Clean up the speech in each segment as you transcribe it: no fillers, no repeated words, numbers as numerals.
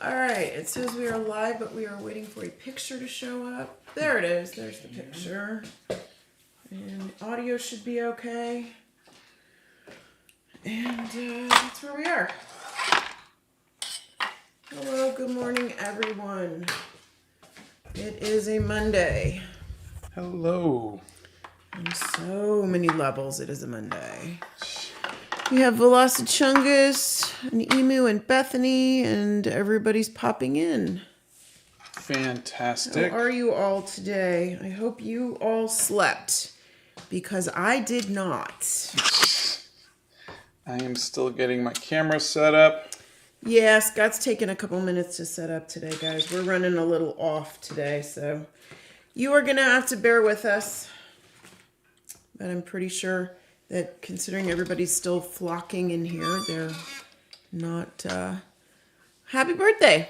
All right, it says we are live, but we are waiting for a picture to show up. There it is. There's the picture. And audio should be okay. And that's where we are. Hello, good morning, everyone. It is a Monday. Hello. On so many levels, it is a Monday. We have Velocichungus, and Emu, and Bethany, and everybody's popping in. Fantastic. How are you all today? I hope you all slept, because I did not. I am still getting my camera set up. Yeah, Scott's taking a couple minutes to set up today, guys. We're running a little off today, so you are going to have to bear with us. But I'm pretty sure that considering everybody's still flocking in here, they're not... Happy birthday!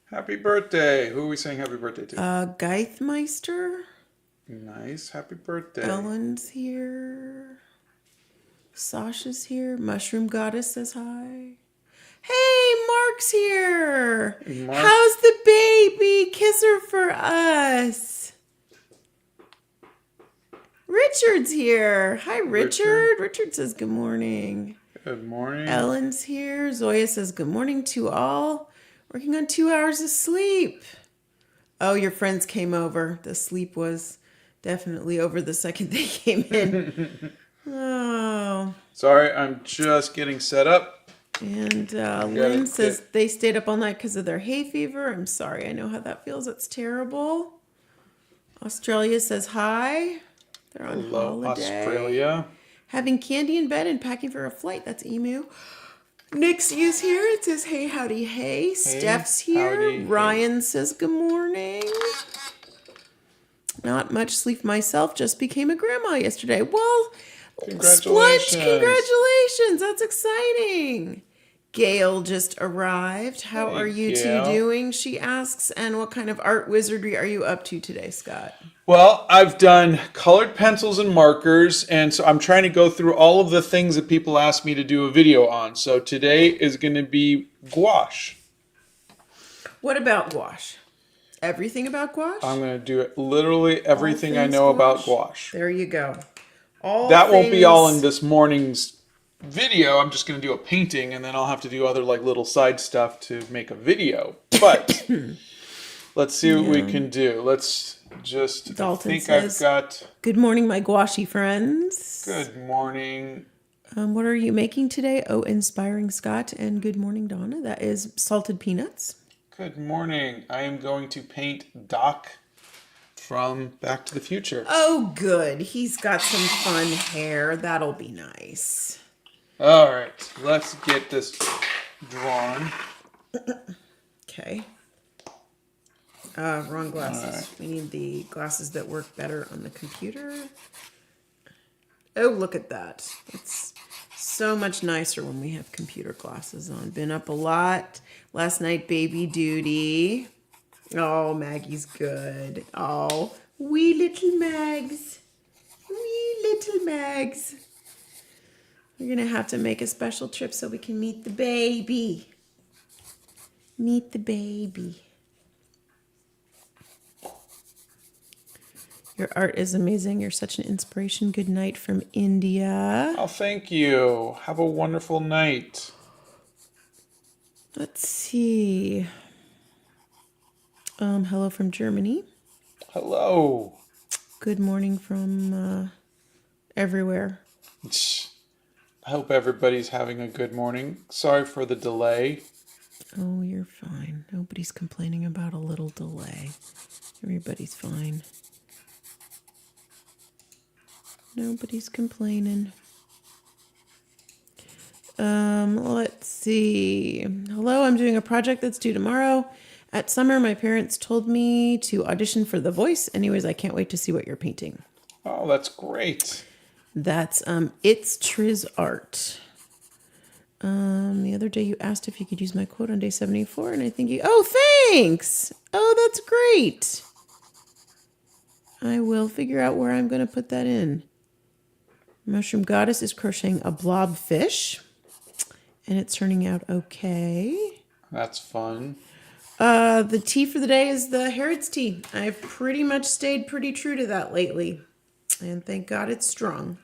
Happy birthday. Who are we saying happy birthday to? Geithmeister. Nice. Happy birthday. Ellen's here. Sasha's here. Mushroom Goddess says hi. Hey, Mark's here. Mark. How's the baby? Kiss her for us. Richard's here. Hi, Richard. Richard says good morning. Good morning. Ellen's here. Zoya says good morning to all. Working on 2 hours of sleep. Oh, your friends came over. The sleep was definitely over the second they came in. Oh. Sorry, I'm just getting set up. And Lynn says they stayed up all night because of their hay fever. I'm sorry. I know how that feels. It's terrible. Australia says hi. They're on holiday. Australia. Having candy in bed and packing for a flight. That's Emu. Nixie's here. It says, hey, howdy, hey. Steph's here. Howdy, Ryan says, good morning. Not much sleep myself. Just became a grandma yesterday. Well, Congratulations. Splunch, congratulations. That's exciting. Gail just arrived. How are you two doing? She asks. And what kind of art wizardry are you up to today, Scott? Well, I've done colored pencils and markers, and so I'm trying to go through all of the things that people ask me to do a video on. So today is going to be gouache. What about gouache? Everything about gouache? I'm going to do it literally everything I know about gouache. There you go. That won't be all in this morning's video. I'm just going to do a painting, and then I'll have to do other like little side stuff to make a video. But let's see what we can do. Let's just, Dalton I think says, I've got... Good morning, my gouache friends. Good morning. What are you making today? Oh, inspiring Scott. And good morning, Donna. That is salted peanuts. Good morning. I am going to paint Doc from Back to the Future. Oh, good. He's got some fun hair. That'll be nice. All right. Let's get this drawn. Okay. Wrong glasses. Right. We need the glasses that work better on the computer. Oh, look at that. It's so much nicer when we have computer glasses on. Been up a lot. Last night, baby duty. Oh, Maggie's good. Oh, wee little Mags. Wee little Mags. We're going to have to make a special trip so we can meet the baby. Meet the baby. Your art is amazing. You're such an inspiration. Good night from India. Oh, thank you. Have a wonderful night. Let's see. Hello from Germany. Hello. Good morning from everywhere. I hope everybody's having a good morning. Sorry for the delay. Oh, you're fine. Nobody's complaining about a little delay. Everybody's fine. Nobody's complaining. Let's see. Hello, I'm doing a project that's due tomorrow. At summer, my parents told me to audition for The Voice. Anyways, I can't wait to see what you're painting. Oh, that's great. That's It's Triz Art. The other day you asked if you could use my quote on day 74, and I think you... Oh, thanks! Oh, that's great. I will figure out where I'm going to put that in. Mushroom Goddess is crocheting a blob fish, and it's turning out okay. That's fun. The tea for the day is the Harrods tea. I've pretty much stayed pretty true to that lately. And thank God it's strong.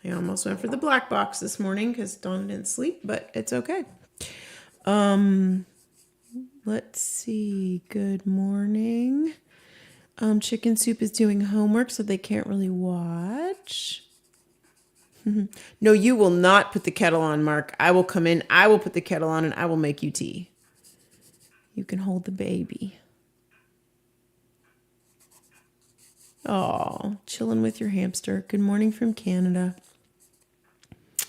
I almost went for the black box this morning because Dawn didn't sleep, but it's okay. Let's see. Good morning. Chicken Soup is doing homework, so they can't really watch. No, you will not put the kettle on, Mark. I will come in, I will put the kettle on, and I will make you tea. You can hold the baby. Oh, chilling with your hamster. Good morning from Canada.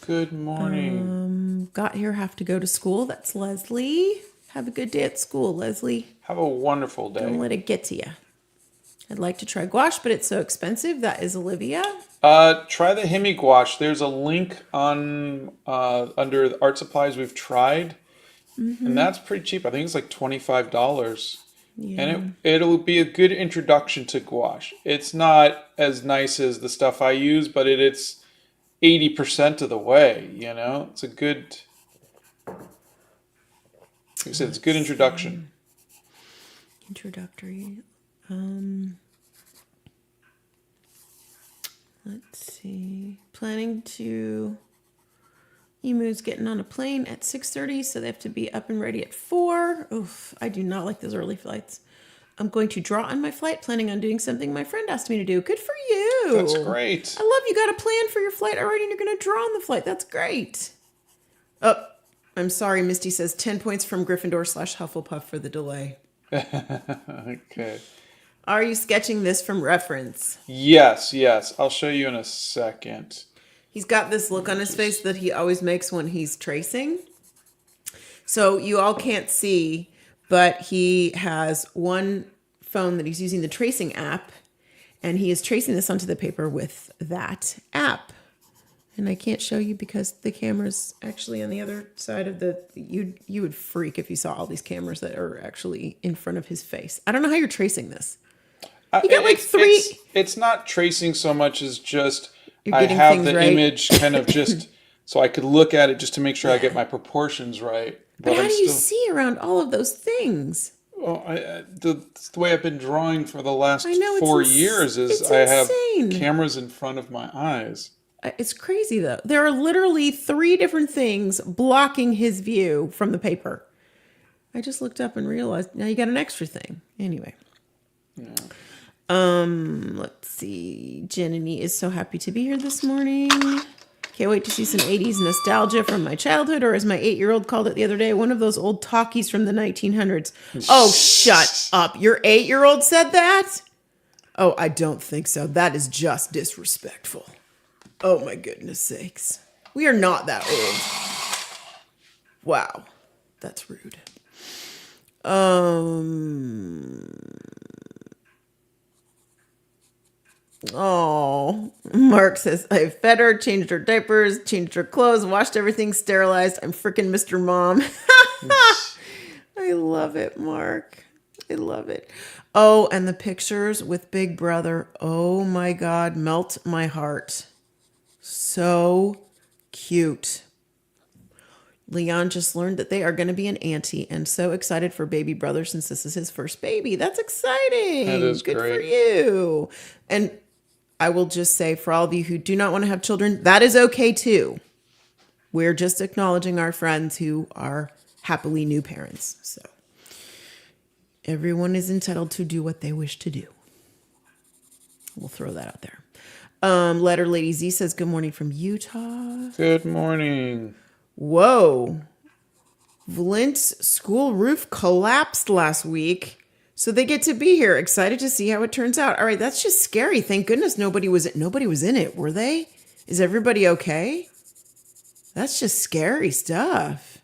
Good morning. Got here, have to go to school. That's Leslie. Have a good day at school, Leslie. Have a wonderful day. Don't let it get to you. I'd like to try gouache, but it's so expensive. That is Olivia. Try the Hemi Gouache. There's a link on under the art supplies we've tried, and that's pretty cheap. I think it's like $25, and it'll be a good introduction to gouache. It's not as nice as the stuff I use, but it's 80% of the way. You know, it's a good. Like I said, it's a good introduction. Introductory. Let's see. Planning to. Emu's getting on a plane at 6:30, so they have to be up and ready at 4. Oof, I do not like those early flights. I'm going to draw on my flight, planning on doing something my friend asked me to do. Good for you. That's great. I love you got a plan for your flight already and you're going to draw on the flight. That's great. Oh, I'm sorry. Misty says 10 points from Gryffindor/Hufflepuff for the delay. Okay. Are you sketching this from reference? Yes. I'll show you in a second. He's got this look on his face that he always makes when he's tracing. So you all can't see, but he has one phone that he's using the tracing app, and he is tracing this onto the paper with that app. And I can't show you because the camera's actually on the other side of the... You would freak if you saw all these cameras that are actually in front of his face. I don't know how you're tracing this. You got like three... It's not tracing so much as just... You're I getting have things the right. image kind of just... so I could look at it just to make sure I get my proportions right. But how do you see around all of those things? Well, the way I've been drawing for the last 4 years is it's I have insane. cameras in front of my eyes. It's crazy, though. There are literally 3 different things blocking his view from the paper. I just looked up and realized, now you got an extra thing. Anyway. Yeah. Let's see. Jenny is so happy to be here this morning. Can't wait to see some 80s nostalgia from my childhood, or as my 8-year-old called it the other day, one of those old talkies from the 1900s. Oh, shut up. Your 8-year-old said that? Oh, I don't think so. That is just disrespectful. Oh, my goodness sakes. We are not that old. Wow. That's rude. Oh, Mark says, I fed her, changed her diapers, changed her clothes, washed everything, sterilized. I'm freaking Mr. Mom. I love it, Mark. I love it. Oh, and the pictures with Big Brother. Oh my God, melt my heart. So cute. Leon just learned that they are going to be an auntie and so excited for baby brother since this is his first baby. That's exciting. That is good great. for you. And I will just say for all of you who do not want to have children, that is okay too. We're just acknowledging our friends who are happily new parents. So everyone is entitled to do what they wish to do. We'll throw that out there. Letter Lady Z says, good morning from Utah. Good morning. Whoa. Flint's school roof collapsed last week, so they get to be here. Excited to see how it turns out. All right, that's just scary. Thank goodness nobody was in it, were they? Is everybody okay? That's just scary stuff.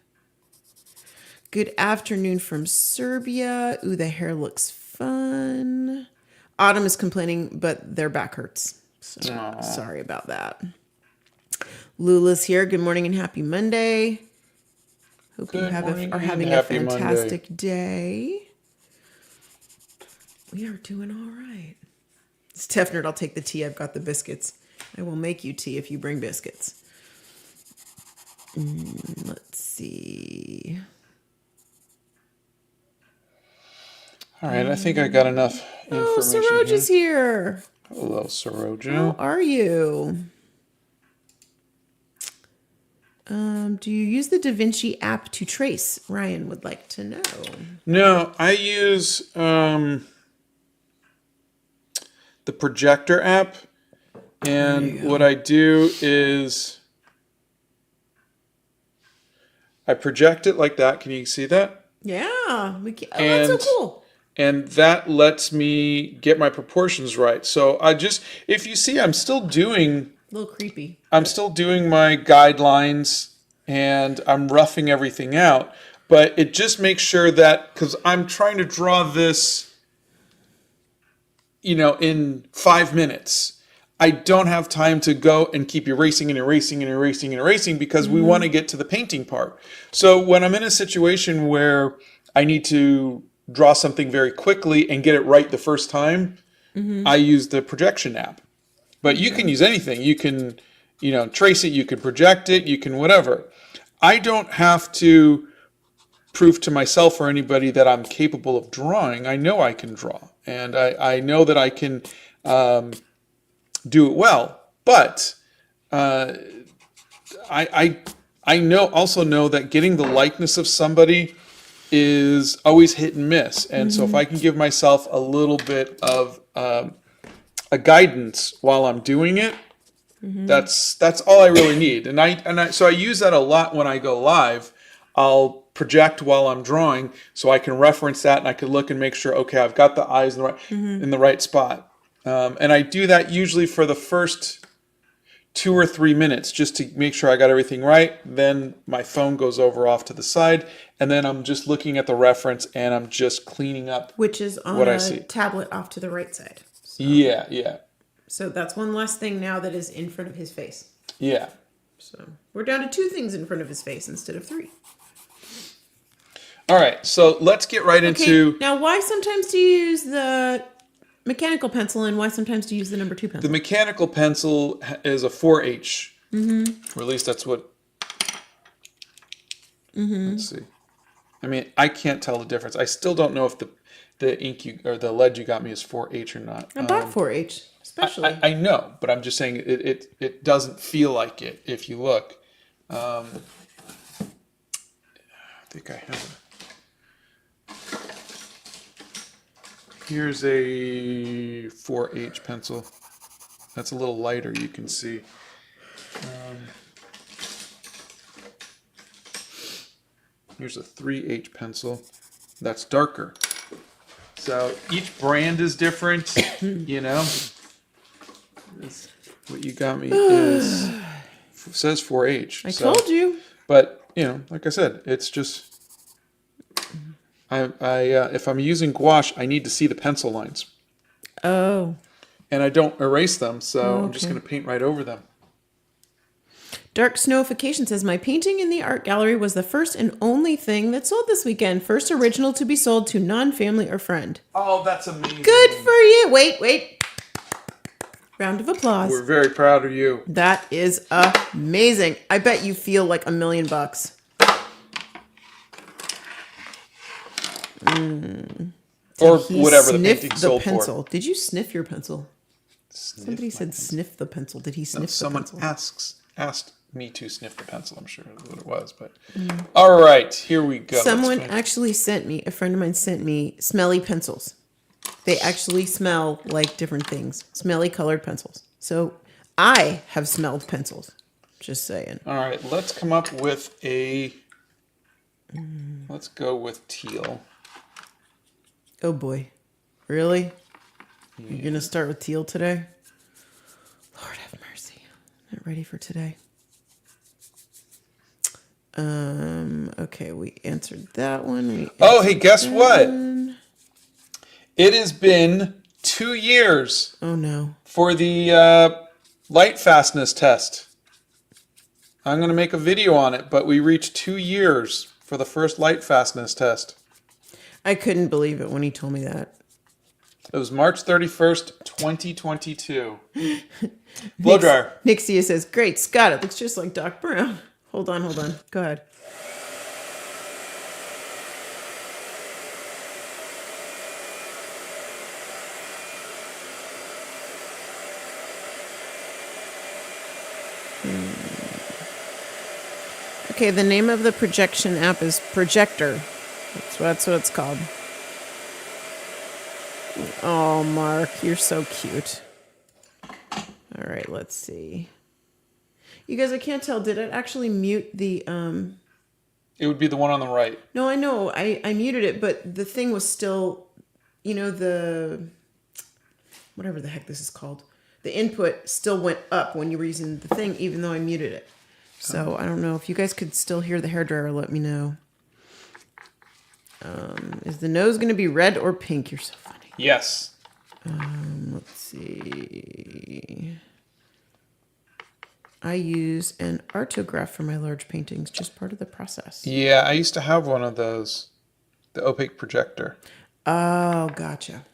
Good afternoon from Serbia. Ooh, the hair looks fun. Autumn is complaining, but their back hurts. So sorry about that. Lula's here. Good morning and happy Monday. Hope you are having a fantastic day. We are doing all right. Stefnerd, I'll take the tea. I've got the biscuits. I will make you tea if you bring biscuits. Let's see. All right, I think I got enough Oh, information Saroja's here. Hello, How Saroja. are you? Do you use the DaVinci app to trace? Ryan would like to know. No, I use the projector app, and what I do is I project it like that. Can you see that? Yeah, we can. Oh, that's so cool. And that lets me get my proportions right. So if you see, I'm still doing A little creepy. I'm still doing my guidelines and I'm roughing everything out, but it just makes sure that, because I'm trying to draw this, in 5 minutes. I don't have time to go and keep erasing and erasing and erasing and erasing because we want to get to the painting part. So when I'm in a situation where I need to draw something very quickly and get it right the first time, I use the projection app. But you can use anything. You can, trace it, you can project it, you can whatever. I don't have to prove to myself or anybody that I'm capable of drawing. I know I can draw. And I know that I can do it well. But I also know that getting the likeness of somebody is always hit and miss. And so if I can give myself a little bit of a guidance while I'm doing it, that's all I really need. So I use that a lot when I go live. I'll project while I'm drawing so I can reference that and I can look and make sure, okay, I've got the eyes in the right spot. And I do that usually for the first 2 or 3 minutes just to make sure I got everything right. Then my phone goes over off to the side, and then I'm just looking at the reference and I'm just cleaning up Which is on what I a see. tablet off to the right side. So. Yeah. So that's one less thing now that is in front of his face. Yeah. So we're down to 2 things in front of his face instead of 3. All right, so let's get right into... Now, why sometimes do you use the mechanical pencil and why sometimes do you use the number 2 pencil? The mechanical pencil is a 4H. Or at least that's what... Let's see. I mean, I can't tell the difference. I still don't know if the ink or the lead you got me is 4H or not. I bought 4H, especially. I know, but I'm just saying it doesn't feel like it if you look. I think I have it. Here's a 4H pencil. That's a little lighter, you can see. Here's a 3H pencil. That's darker. So each brand is different, What you got me says 4H. I told you. But, like I said, it's just... if I'm using gouache, I need to see the pencil lines. Oh. And I don't erase them, so I'm just going to paint right over them. Dark Snowification says, my painting in the art gallery was the first and only thing that sold this weekend. First original to be sold to non-family or friend. Oh, that's amazing. Good for you. Wait. Round of applause. We're very proud of you. That is amazing. I bet you feel like $1 million. Or whatever the painting sold pencil. for. Did you sniff your pencil? Somebody said pencil. sniff the pencil. Did he sniff the pencil? Someone asked me to sniff the pencil. I'm sure that's what it was. But all right, here we go. Someone actually sent me, a friend of mine sent me smelly pencils. They actually smell like different things. Smelly colored pencils. So I have smelled pencils. Just saying. All right, let's come up with let's go with teal. Oh boy. Really? Yeah. You're going to start with teal today? Lord have mercy. I'm not ready for today. Okay, we answered that one. Hey, guess what? It has been 2 years. Oh no. For the Lightfastness test. I'm going to make a video on it, but we reached 2 years for the first Lightfastness test. I couldn't believe it when he told me that. It was March 31st, 2022. Blow dryer. Nixia says, great, Scott, it looks just like Doc Brown. Hold on. Go ahead. Okay, the name of the projection app is Projector. That's what it's called. Oh, Mark, you're so cute. All right, let's see. You guys, I can't tell. Did it actually mute the... It would be the one on the right. No, I know. I muted it, but the thing was still... You know, the... Whatever the heck this is called. The input still went up when you were using the thing, even though I muted it. So I don't know. If you guys could still hear the hairdryer, let me know. Is the nose going to be red or pink? You're so funny. Yes. Let's see. I use an artograph for my large paintings, just part of the process. Yeah, I used to have one of those. The opaque projector. Oh, gotcha.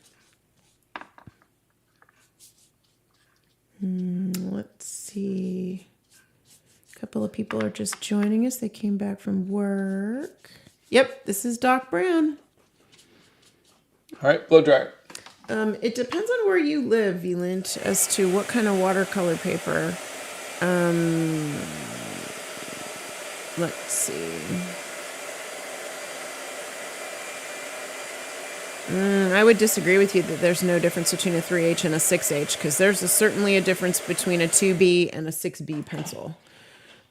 Let's see. A couple of people are just joining us. They came back from work. Yep, this is Doc Brown. All right, blow dryer. It depends on where you live, Velint, as to what kind of watercolor paper. Let's see. I would disagree with you that there's no difference between a 3H and a 6H, because there's certainly a difference between a 2B and a 6B pencil.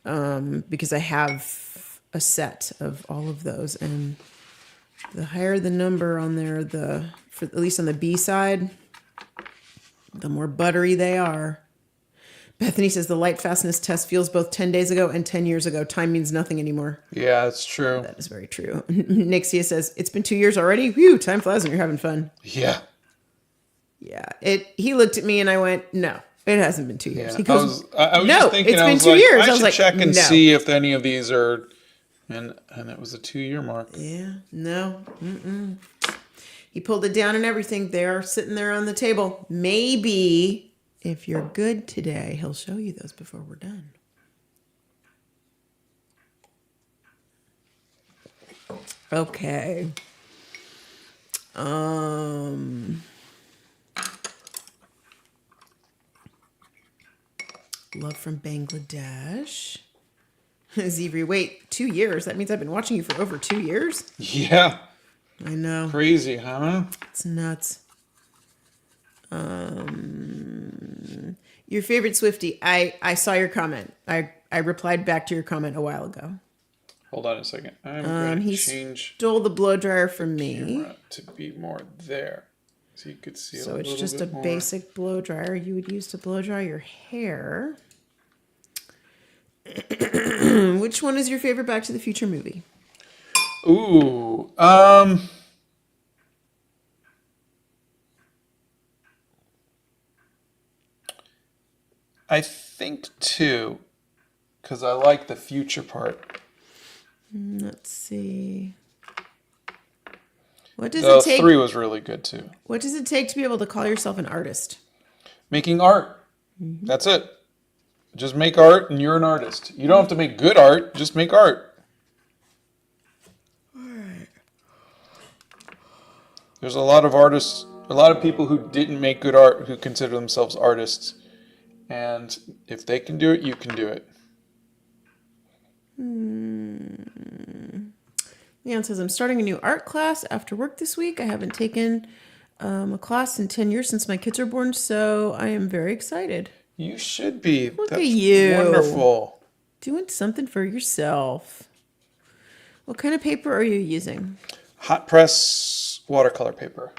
Because I have a set of all of those, and the higher the number on there, at least on the B side, the more buttery they are. Bethany says the Lightfastness test feels both 10 days ago and 10 years ago. Time means nothing anymore. Yeah, that's true. That is very true. Nixia says, it's been 2 years already? Whew, time flies when you're having fun. Yeah. Yeah. He looked at me and I went, no, it hasn't been 2 years. Yeah. He goes, I was no, just thinking, it's I been was 2 like, years. I was should like, check and no. see if any of these are, and it was a 2-year mark. Yeah, no. He pulled it down and everything. They're sitting there on the table. Maybe if you're good today, he'll show you those before we're done. Okay. Love from Bangladesh. Zivri, wait, 2 years? That means I've been watching you for over 2 years? Yeah. I know. Crazy, huh? It's nuts. Your favorite Swiftie. I saw your comment. I replied back to your comment a while ago. Hold on a second. I'm going to change stole the blow dryer from me. camera to be more there, so you could see. So a it's little just a bit more. basic blow dryer you would use to blow dry your hair. Which one is your favorite Back to the Future movie? Ooh, I think 2, because I like the future part. Let's see. What does The it take? 3 was really good too. What does it take to be able to call yourself an artist? Making art. That's it. Just make art and you're an artist. You don't have to make good art, just make art. All right. There's a lot of artists, a lot of people who didn't make good art who consider themselves artists. And if they can do it, you can do it. Leon says, I'm starting a new art class after work this week. I haven't taken a class in 10 years since my kids are born, so I am very excited. You should be. Look That's at you. Wonderful. Doing something for yourself. What kind of paper are you using? Hot press watercolor paper.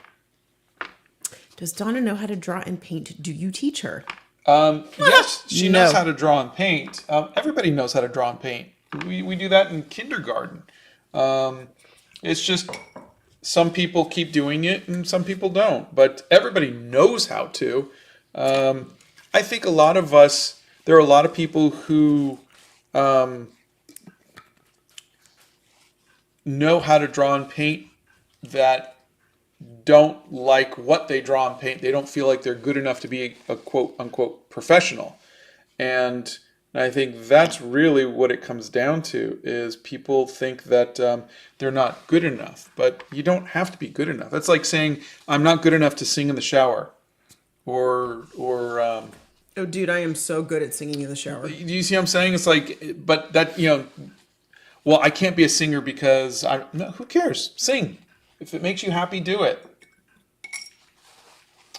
Does Donna know how to draw and paint? Do you teach her? Yes, she knows No. how to draw and paint. Everybody knows how to draw and paint. We do that in kindergarten. It's just some people keep doing it and some people don't. But everybody knows how to. I think a lot of us, there are a lot of people who know how to draw and paint that don't like what they draw and paint. They don't feel like they're good enough to be a quote unquote professional. And I think that's really what it comes down to, is people think that they're not good enough, but you don't have to be good enough. That's like saying, I'm not good enough to sing in the shower. Or Oh, dude, I am so good at singing in the shower. do you see what I'm saying? It's like, but that, Well, I can't be a singer because no, who cares? Sing. If it makes you happy, do it.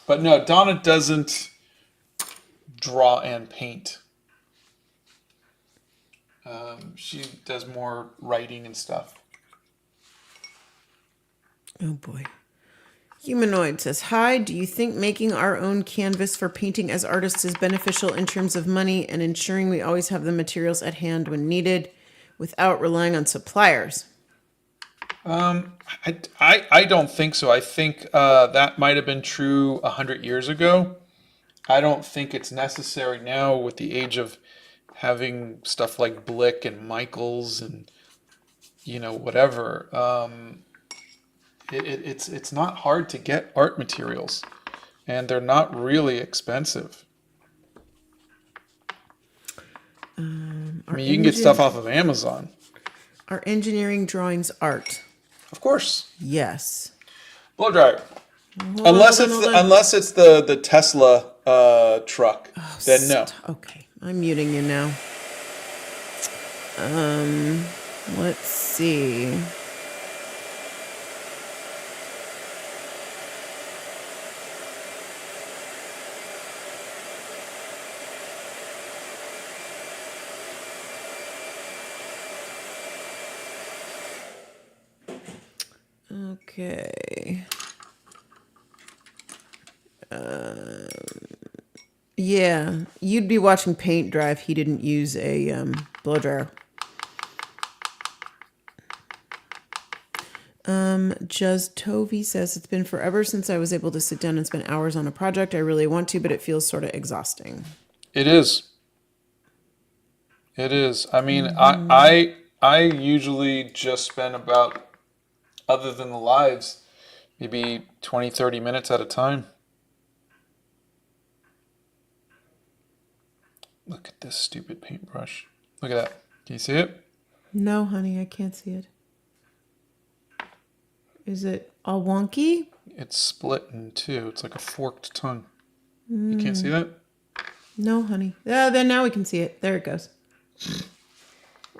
But no, Donna doesn't draw and paint. She does more writing and stuff. Oh boy. Humanoid says, hi, do you think making our own canvas for painting as artists is beneficial in terms of money and ensuring we always have the materials at hand when needed without relying on suppliers? I don't think so. I think that might have been true 100 years ago. I don't think it's necessary now with the age of having stuff like Blick and Michaels and, whatever. It's not hard to get art materials, and they're not really expensive. I mean, you can get stuff off of Amazon. Are engineering drawings art? Of course. Yes. Blow dryer. Unless it's the Tesla truck, then no. Okay, I'm muting you now. Let's see. Okay. Yeah, you'd be watching paint dry if he didn't use a blow dryer. Just Tovi says, it's been forever since I was able to sit down and spend hours on a project. I really want to, but it feels sort of exhausting. It is. It is. I mean, I usually just spend about, other than the lives, maybe 20, 30 minutes at a time. Look at this stupid paintbrush. Look at that. Can you see it? No, honey, I can't see it. Is it all wonky? It's split in two. It's like a forked tongue. You can't see that? No, honey. Then now we can see it. There it goes.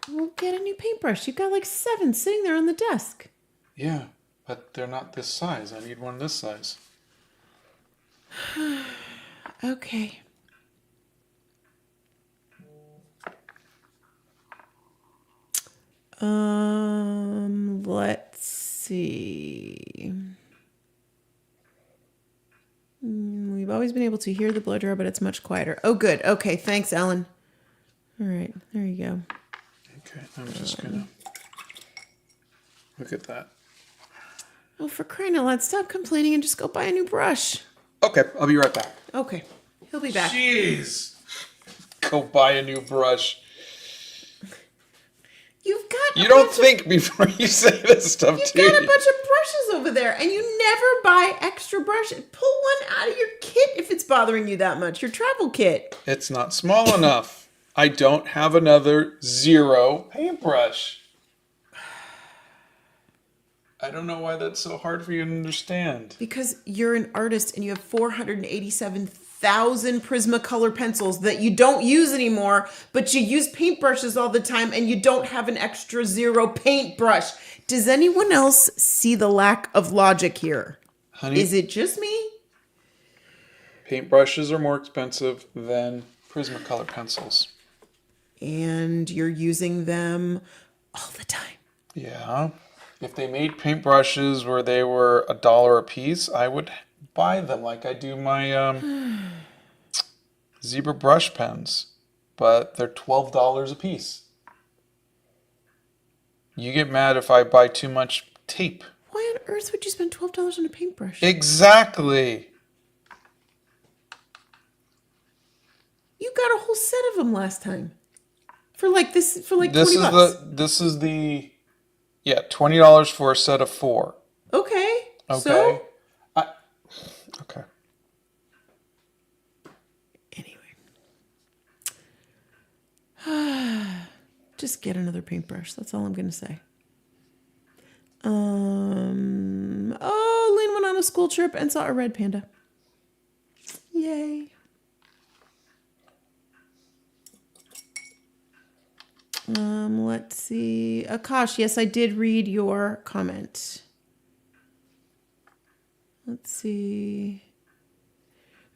We'll get a new paintbrush. You've got like 7 sitting there on the desk. Yeah, but they're not this size. I need one this size. Okay. Let's see. We've always been able to hear the blow dryer, but it's much quieter. Oh, good. Okay, thanks, Ellen. All right, there you go. Okay, I'm just gonna look at that. Oh, for crying out loud, stop complaining and just go buy a new brush. Okay, I'll be right back. Okay, he'll be back. Jeez. Go buy a new brush. You've got You don't think before you say this stuff, do you? You've got a bunch of brushes over there, and you never buy extra brushes. Pull one out of your kit if it's bothering you that much. Your travel kit. It's not small enough. I don't have another 0 paintbrush. I don't know why that's so hard for you to understand. Because you're an artist and you have 487,000 Prismacolor pencils that you don't use anymore, but you use paintbrushes all the time and you don't have an extra 0 paintbrush. Does anyone else see the lack of logic here? Honey, is it just me? Paintbrushes are more expensive than Prismacolor pencils. And you're using them all the time. Yeah. If they made paintbrushes where they were $1 a piece, I would buy them like I do my zebra brush pens. But they're $12 a piece. You get mad if I buy too much tape. Why on earth would you spend $12 on a paintbrush? Exactly. You got a whole set of them last time. For like this 20 is bucks. This is the $20 for a set of 4. Okay. Okay. So? Okay. Anyway. Just get another paintbrush. That's all I'm going to say. Lynn went on a school trip and saw a red panda. Yay. Let's see. Akash, yes, I did read your comment. Let's see.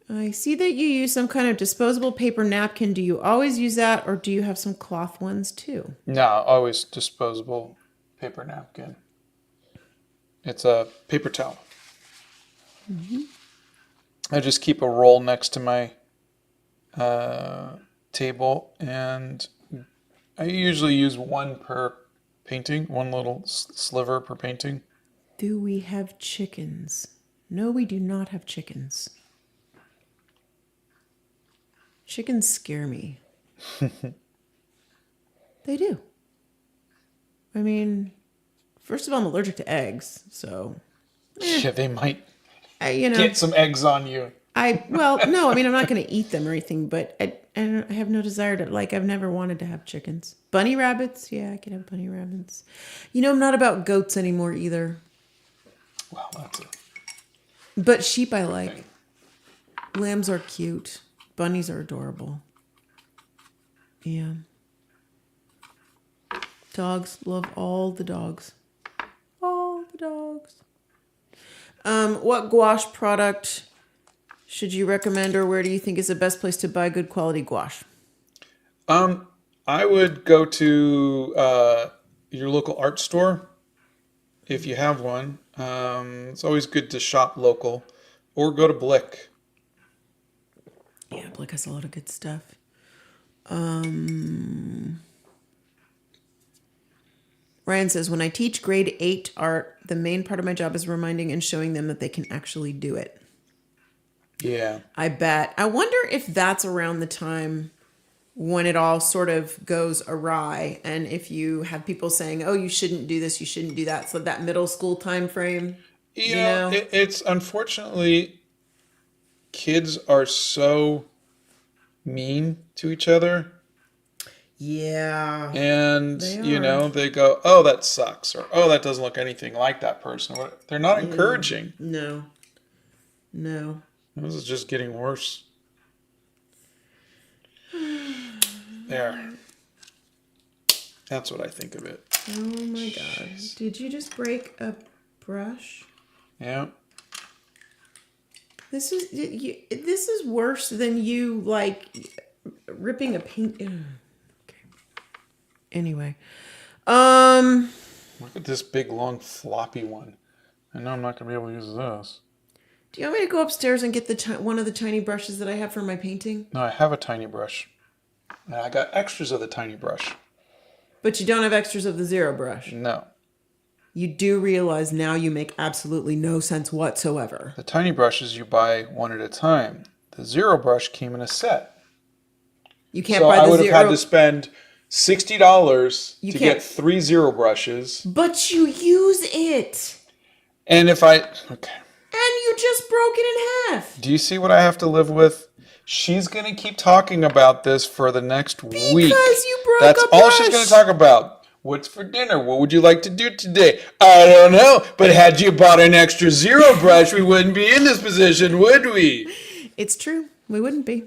I see that you use some kind of disposable paper napkin. Do you always use that, or do you have some cloth ones too? No, always disposable paper napkin. It's a paper towel. Mm-hmm. I just keep a roll next to my table, and I usually use one per painting, one little sliver per painting. Do we have chickens? No, we do not have chickens. Chickens scare me. They do. I mean, first of all, I'm allergic to eggs, so... Yeah, they might you know, get some eggs on you. No, I mean, I'm not going to eat them or anything, but I have no desire to, like, I've never wanted to have chickens. Bunny rabbits? Yeah, I can have bunny rabbits. You know, I'm not about goats anymore either. Well, that's it. But sheep I like. Lambs are cute. Bunnies are adorable. Yeah. Dogs. Love all the dogs. All the dogs. What gouache product should you recommend, or where do you think is the best place to buy good quality gouache? I would go to your local art store if you have one. It's always good to shop local, or go to Blick. Yeah, Blick has a lot of good stuff. Ryan says, when I teach grade 8 art, the main part of my job is reminding and showing them that they can actually do it. Yeah. I bet. I wonder if that's around the time when it all sort of goes awry, and if you have people saying, oh, you shouldn't do this, you shouldn't do that. So that middle school time frame. You know? It's unfortunately, kids are so mean to each other. Yeah. And, they go, oh, that sucks. Or, oh, that doesn't look anything like that person. They're not encouraging. No. This is just getting worse. There. That's what I think of it. Oh, my God. Did you just break a brush? Yeah. This is worse than you, like, ripping a paint... Anyway, look at this big, long, floppy one. I know I'm not going to be able to use this. Do you want me to go upstairs and get one of the tiny brushes that I have for my painting? No, I have a tiny brush. And I got extras of the tiny brush. But you don't have extras of the zero brush? No. You do realize now you make absolutely no sense whatsoever. The tiny brushes you buy one at a time. The zero brush came in a set. You can't buy the zero... So I would have had to spend $60 to get 3 zero brushes. But you use it. And if I... Okay. And you just broke it in half. Do you see what I have to live with? She's going to keep talking about this for the next week. Because you broke That's a brush. all she's going to talk about. What's for dinner? What would you like to do today? I don't know. But had you bought an extra zero brush, we wouldn't be in this position, would we? It's true. We wouldn't be.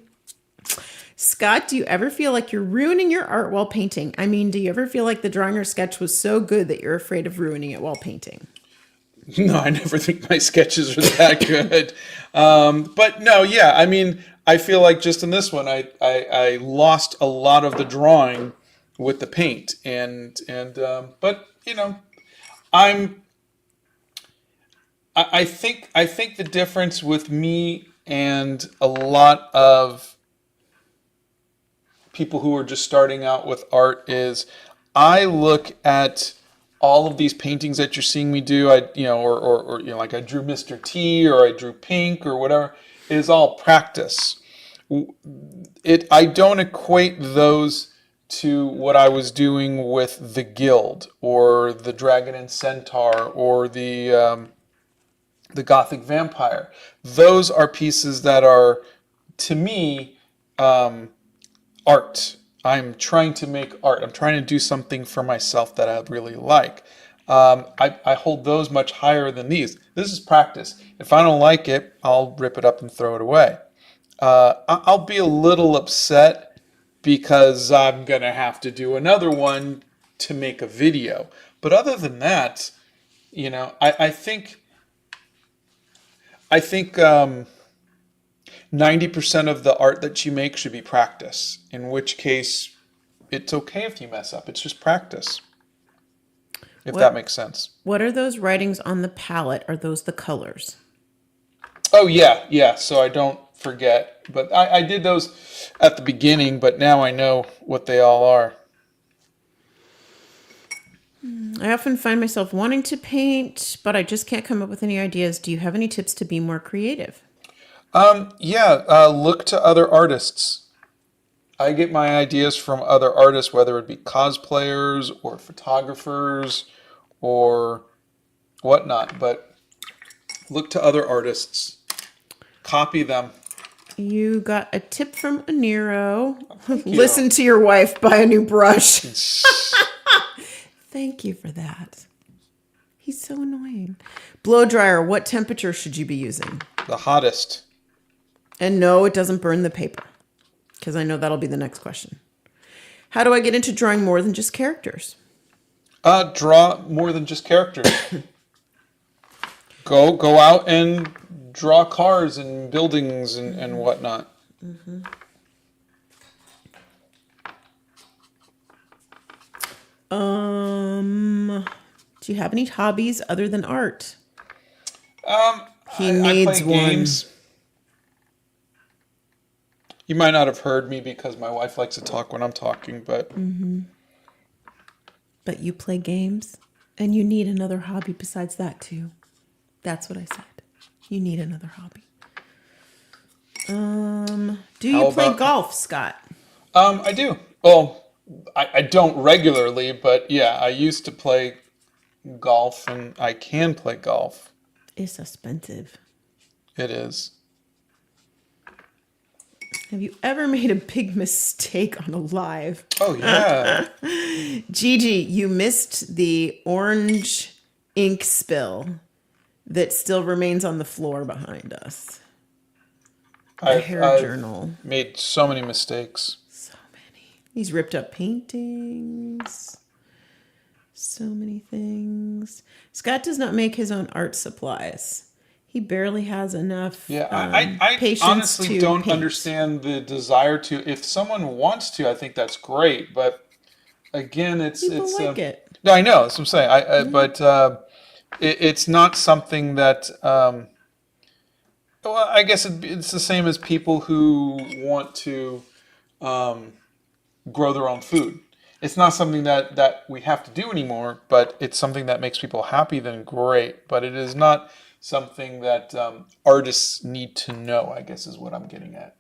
Scott, do you ever feel like you're ruining your art while painting? I mean, do you ever feel like the drawing or sketch was so good that you're afraid of ruining it while painting? No, I never think my sketches are that good. But no, yeah, I mean, I feel like just in this one, I lost a lot of the drawing with the paint, but I think the difference with me and a lot of people who are just starting out with art is I look at all of these paintings that you're seeing me do, like I drew Mr. T or I drew Pink or whatever. It is all practice. I don't equate those to what I was doing with the Guild or the Dragon and Centaur or the Gothic Vampire. Those are pieces that are, to me, art. I'm trying to make art. I'm trying to do something for myself that I really like. I hold those much higher than these. This is practice. If I don't like it, I'll rip it up and throw it away. I'll be a little upset because I'm going to have to do another one to make a video. But other than that, I think 90% of the art that you make should be practice, in which case it's okay if you mess up. It's just practice, if that makes sense. What are those writings on the palette? Are those the colors? Oh, yeah. So I don't forget. But I did those at the beginning, but now I know what they all are. I often find myself wanting to paint, but I just can't come up with any ideas. Do you have any tips to be more creative? Look to other artists. I get my ideas from other artists, whether it be cosplayers or photographers or whatnot, but look to other artists. Copy them. You got a tip from Aniro. Listen to your wife, buy a new brush. Thank you for that. He's so annoying. Blow dryer, what temperature should you be using? The hottest. And no, it doesn't burn the paper, because I know that'll be the next question. How do I get into drawing more than just characters? Draw more than just characters. Go out and draw cars and buildings and whatnot. Mm-hmm. Do you have any hobbies other than art? He needs I play one. games. You might not have heard me because my wife likes to talk when I'm talking, but... Mm-hmm. But you play games, and you need another hobby besides that, too. That's what I said. You need another hobby. Do you play golf, Scott? I do. Well, I don't regularly, but yeah, I used to play golf, and I can play golf. It's expensive. It is. Have you ever made a big mistake on a live? Oh, yeah. Gigi, you missed the orange ink spill that still remains on the floor behind us. The hair journal. Made so many mistakes. So many. He's ripped up paintings. So many things. Scott does not make his own art supplies. He barely has enough. Yeah, I honestly don't understand the desire to. If someone wants to, I think that's great. But again, it's like it. No, I know. That's what I'm saying. But it's not something that. Well, I guess it's the same as people who want to grow their own food. It's not something that we have to do anymore. But it's something that makes people happy. Then great. But it is not something that artists need to know, I guess is what I'm getting at.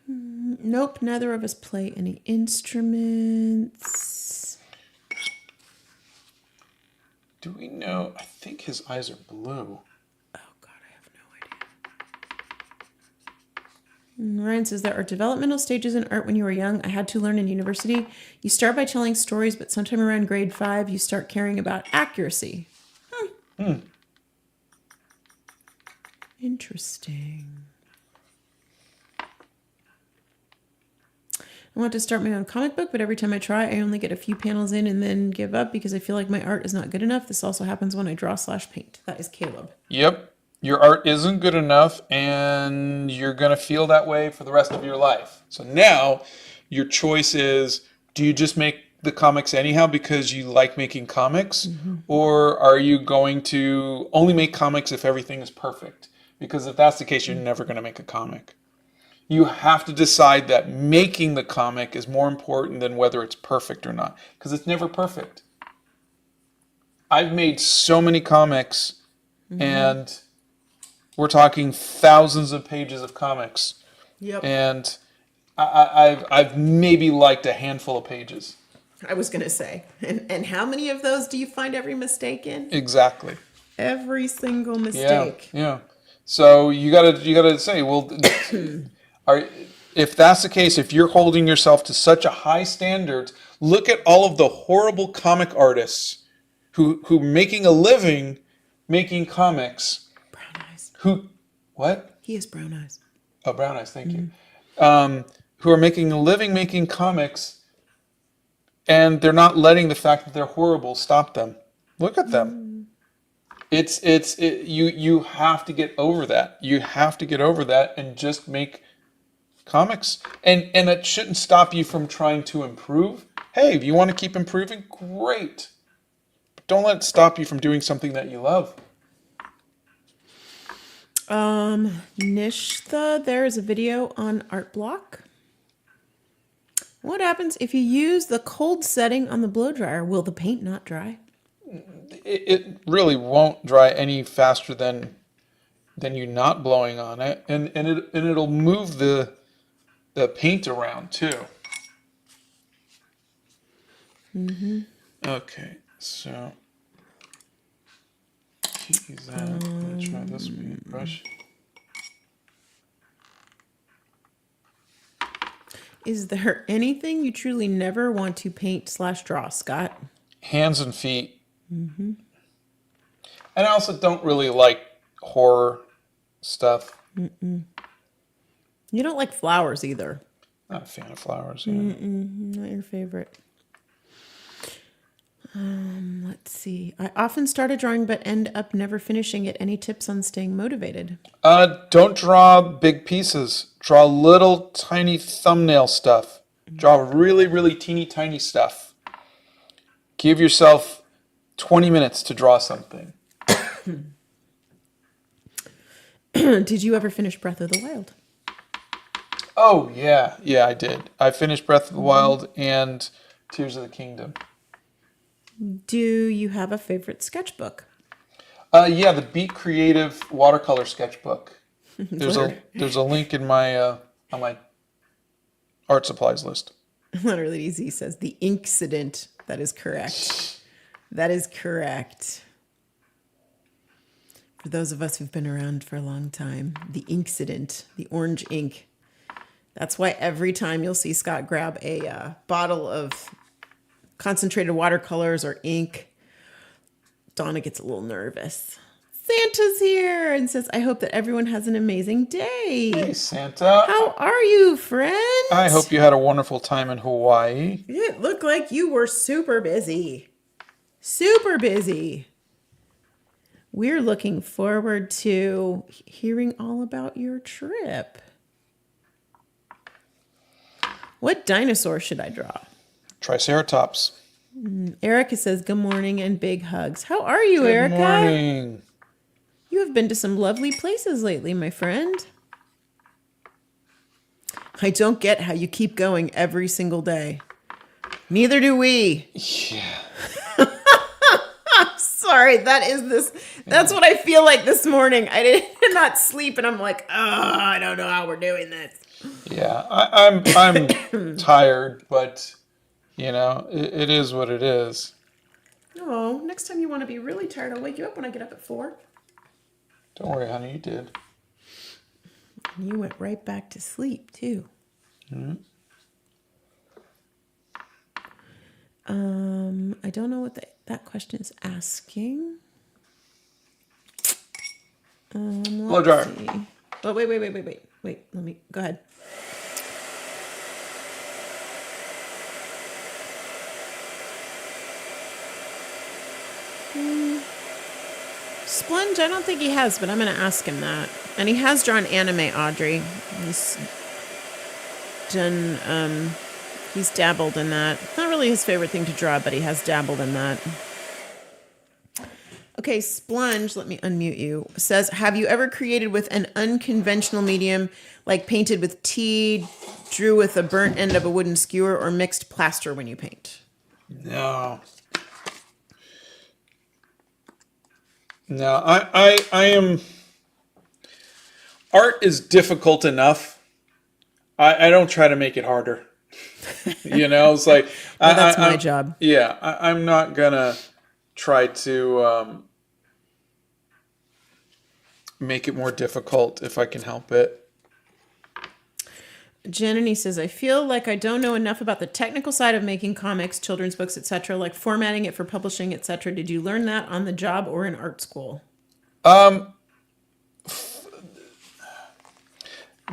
Nope, neither of us play any instruments. Do we know? I think his eyes are blue. Oh, God, I have no idea. Ryan says there are developmental stages in art when you were young. I had to learn in university. You start by telling stories, but sometime around grade 5, you start caring about accuracy. Interesting. I want to start my own comic book, but every time I try, I only get a few panels in and then give up because I feel like my art is not good enough. This also happens when I draw/paint. That is Caleb. Yep. Your art isn't good enough, and you're going to feel that way for the rest of your life. So now, your choice is, do you just make the comics anyhow because you like making comics? Mm-hmm. Or are you going to only make comics if everything is perfect? Because if that's the case, you're never going to make a comic. You have to decide that making the comic is more important than whether it's perfect or not. Because it's never perfect. I've made so many comics, and we're talking thousands of pages of comics. Yep. And I've maybe liked a handful of pages. I was going to say. And how many of those do you find every mistake in? Exactly. Every single mistake. Yeah. So you gotta say, well, if that's the case, if you're holding yourself to such a high standard, look at all of the horrible comic artists who making a living making comics. Brown eyes. What? He has brown eyes. Oh, brown eyes. Thank you. who are making a living making comics, and they're not letting the fact that they're horrible stop them. Look at them. You have to get over that. You have to get over that and just make comics. And it shouldn't stop you from trying to improve. Hey, if you want to keep improving, great. But don't let it stop you from doing something that you love. Nishtha, there is a video on Art Block. What happens if you use the cold setting on the blow dryer? Will the paint not dry? It really won't dry any faster than you not blowing on it, and it'll move the paint around too. Okay, so use that. I'm gonna try this paintbrush. Is there anything you truly never want to paint/draw, Scott? Hands and feet. And I also don't really like horror stuff. You don't like flowers either. Not a fan of flowers. Not your favorite. Let's see. I often start a drawing but end up never finishing it. Any tips on staying motivated? Don't draw big pieces. Draw little tiny thumbnail stuff. Draw really, really teeny tiny stuff. Give yourself 20 minutes to draw something. Did you ever finish Breath of the Wild? Oh, yeah. Yeah, I did. I finished Breath of the Wild and Tears of the Kingdom. Do you have a favorite sketchbook? Yeah, the Be Creative watercolor sketchbook. There's a link in my on my art supplies list. Literally easy says the Inksident. That is correct. That is correct. For those of us who've been around for a long time, the Inksident, the orange ink. That's why every time you'll see Scott grab a bottle of concentrated watercolors or ink, Donna gets a little nervous. Santa's here and says, I hope that everyone has an amazing day. Hey, Santa. How are you, friend? I hope you had a wonderful time in Hawaii. It looked like you were super busy. Super busy. We're looking forward to hearing all about your trip. What dinosaur should I draw? Triceratops. Erica says, good morning and big hugs. How are you, Good Erica? morning. You have been to some lovely places lately, my friend. I don't get how you keep going every single day. Neither do we. Yeah. Sorry, that's what I feel like this morning. I did not sleep and I'm like, oh, I don't know how we're doing this. Yeah, I'm tired, but you know, it is what it is. Oh, next time you want to be really tired, I'll wake you up when I get up at 4. Don't worry, honey, you did. And you went right back to sleep, too. I don't know what that question is asking. Blow dryer. See. Oh, wait. Let me, go ahead. Splunge, I don't think he has, but I'm going to ask him that. And he has drawn anime, Audrey. He's done, he's dabbled in that. Not really his favorite thing to draw, but he has dabbled in that. Okay, Splunge, let me unmute you, says, have you ever created with an unconventional medium, like painted with tea, drew with the burnt end of a wooden skewer, or mixed plaster when you paint? No. No, I am. Art is difficult enough. I don't try to make it harder. You know, it's like well, that's my job. Yeah, I'm not gonna try to make it more difficult if I can help it. Jenny says, I feel like I don't know enough about the technical side of making comics, children's books, etc., like formatting it for publishing, etc. Did you learn that on the job or in art school?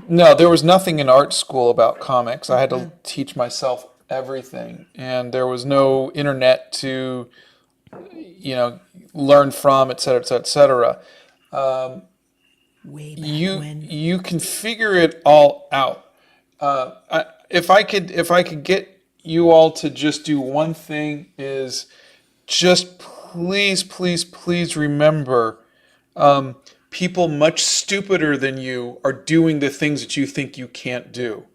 No, there was nothing in art school about comics. I had to teach myself everything, and there was no internet to, learn from, et cetera, et cetera, et cetera. Way back You when. you can figure it all out. If I could get you all to just do one thing, is just please, please, please remember, people much stupider than you are doing the things that you think you can't do.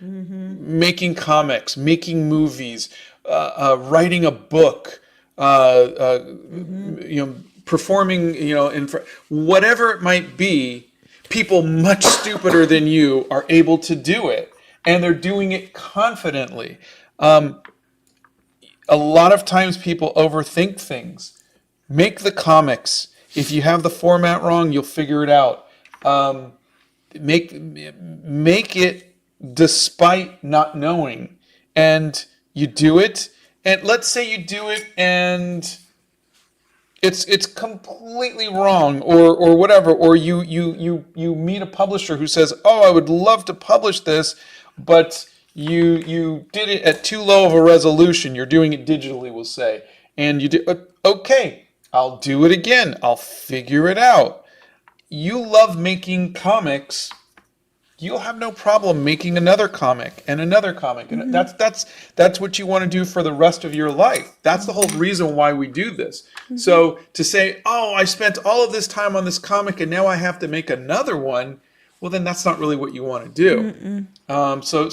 Making comics, making movies, writing a book, performing, whatever it might be. People much stupider than you are able to do it, and they're doing it confidently. A lot of times people overthink things. Make the comics. If you have the format wrong, you'll figure it out. Make it despite not knowing, and you do it. And let's say you do it and it's completely wrong, or whatever, or you meet a publisher who says, "Oh, I would love to publish this, but you did it at too low of a resolution. You're doing it digitally," we'll say, and you do. Okay, I'll do it again. I'll figure it out. You love making comics. You'll have no problem making another comic and another comic, and that's what you want to do for the rest of your life. That's the whole reason why we do this. So to say, "Oh, I spent all of this time on this comic and now I have to make another one," well, then that's not really what you want to do. So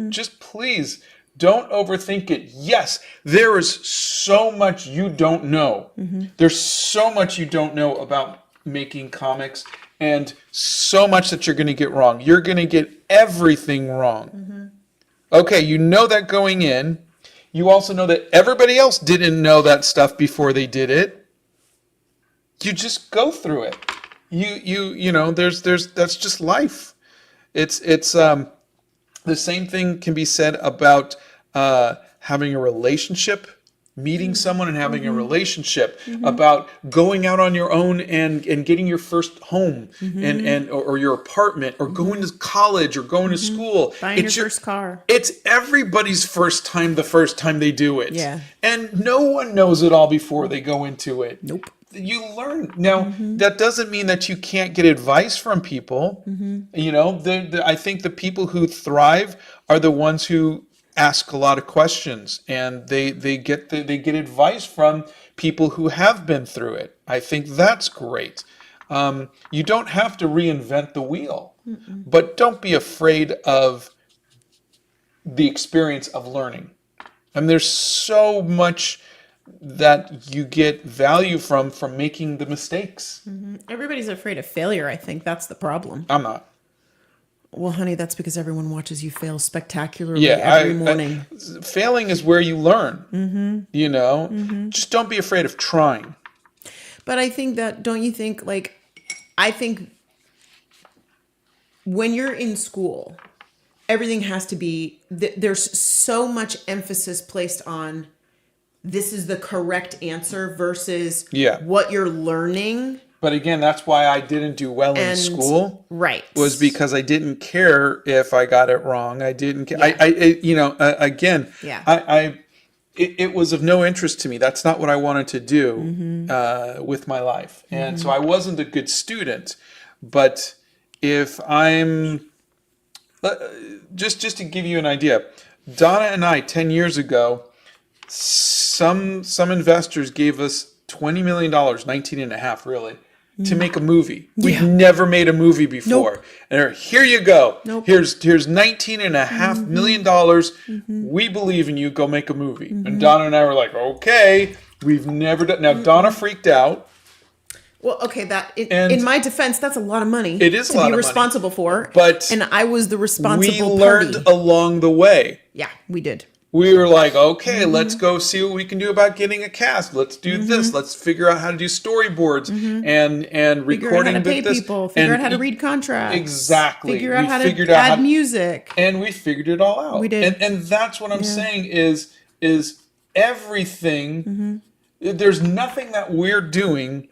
just please don't overthink it. Yes, there is so much you don't know. There's so much you don't know about making comics, and so much that you're going to get wrong. You're going to get everything wrong. Okay, you know that going in. You also know that everybody else didn't know that stuff before they did it. You just go through it. There's that's just life. It's the same thing can be said about having a relationship, meeting someone and having a relationship, about going out on your own and getting your first home, or your apartment, or going to college, or going to school. Buying your first car. It's everybody's first time, the first time they do it. Yeah. And no one knows it all before they go into it. Nope. You learn. Now, that doesn't mean that you can't get advice from people. I think the people who thrive are the ones who ask a lot of questions, and they get advice from people who have been through it. I think that's great. You don't have to reinvent the wheel, but don't be afraid of the experience of learning. And there's so much that you get value from making the mistakes. Everybody's afraid of failure. I think that's the problem. I'm not. Well, honey, that's because everyone watches you fail spectacularly every morning. Failing is where you learn. Just don't be afraid of trying. But I think that, don't you think, I think when you're in school, everything has to be, there's so much emphasis placed on this is the correct answer versus what you're learning. But again, that's why I didn't do well in school. Right. Was because I didn't care if I got it wrong. I didn't care. It was of no interest to me. That's not what I wanted to do with my life. And so I wasn't a good student. But if I'm, just to give you an idea, Donna and I, 10 years ago, some investors gave us $20 million, 19 and a half really, to make a movie. We've never made a movie before. Nope. And here you go. Nope. Here's $19.5 million. We believe in you. Go make a movie. And Donna and I were like, okay, we've never done. Now Donna freaked out. Well, okay, in my defense, that's a lot of money. It is a lot of money to be responsible for. But and I was the responsible we learned party. Along the way. Yeah, we did. We were like, okay, let's go see what we can do about getting a cast. Let's do this. Let's figure out how to do storyboards and recording. Figure out how to pay people. Figure out how to read contracts. Exactly. Figure out how to add music. And we figured it all out. We did. And that's what I'm saying is everything. There's nothing that we're doing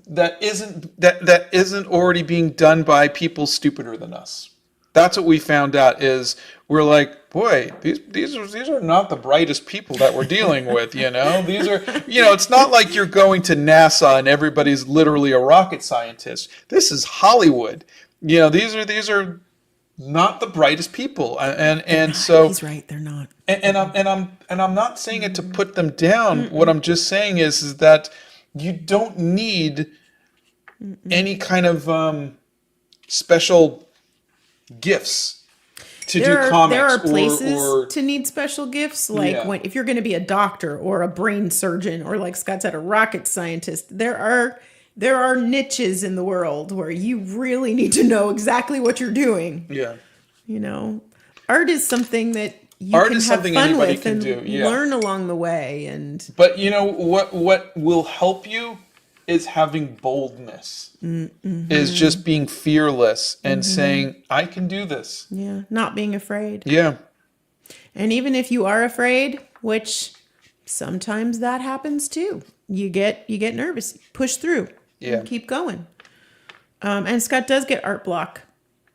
that isn't already being done by people stupider than us. That's what we found out is we're like, boy, these are not the brightest people that we're dealing with, you know? These are, you know, it's not like you're going to NASA and everybody's literally a rocket scientist. This is Hollywood. You know, these are not the brightest people. And so he's right, they're not. and I'm not saying it to put them down. What I'm just saying is that you don't need any kind of special gifts to do comics. There are places or to need special gifts, like if you're going to be a doctor or a brain surgeon or, like Scott said, a rocket scientist. There are niches in the world where you really need to know exactly what you're doing. Yeah. You know, art is something that you can have fun with and learn along the way. But you know what will help you is having boldness. Is just being fearless and saying, I can do this. Yeah, not being afraid. Yeah. And even if you are afraid, which sometimes that happens too, you get nervous, push through, and keep going. And Scott does get art block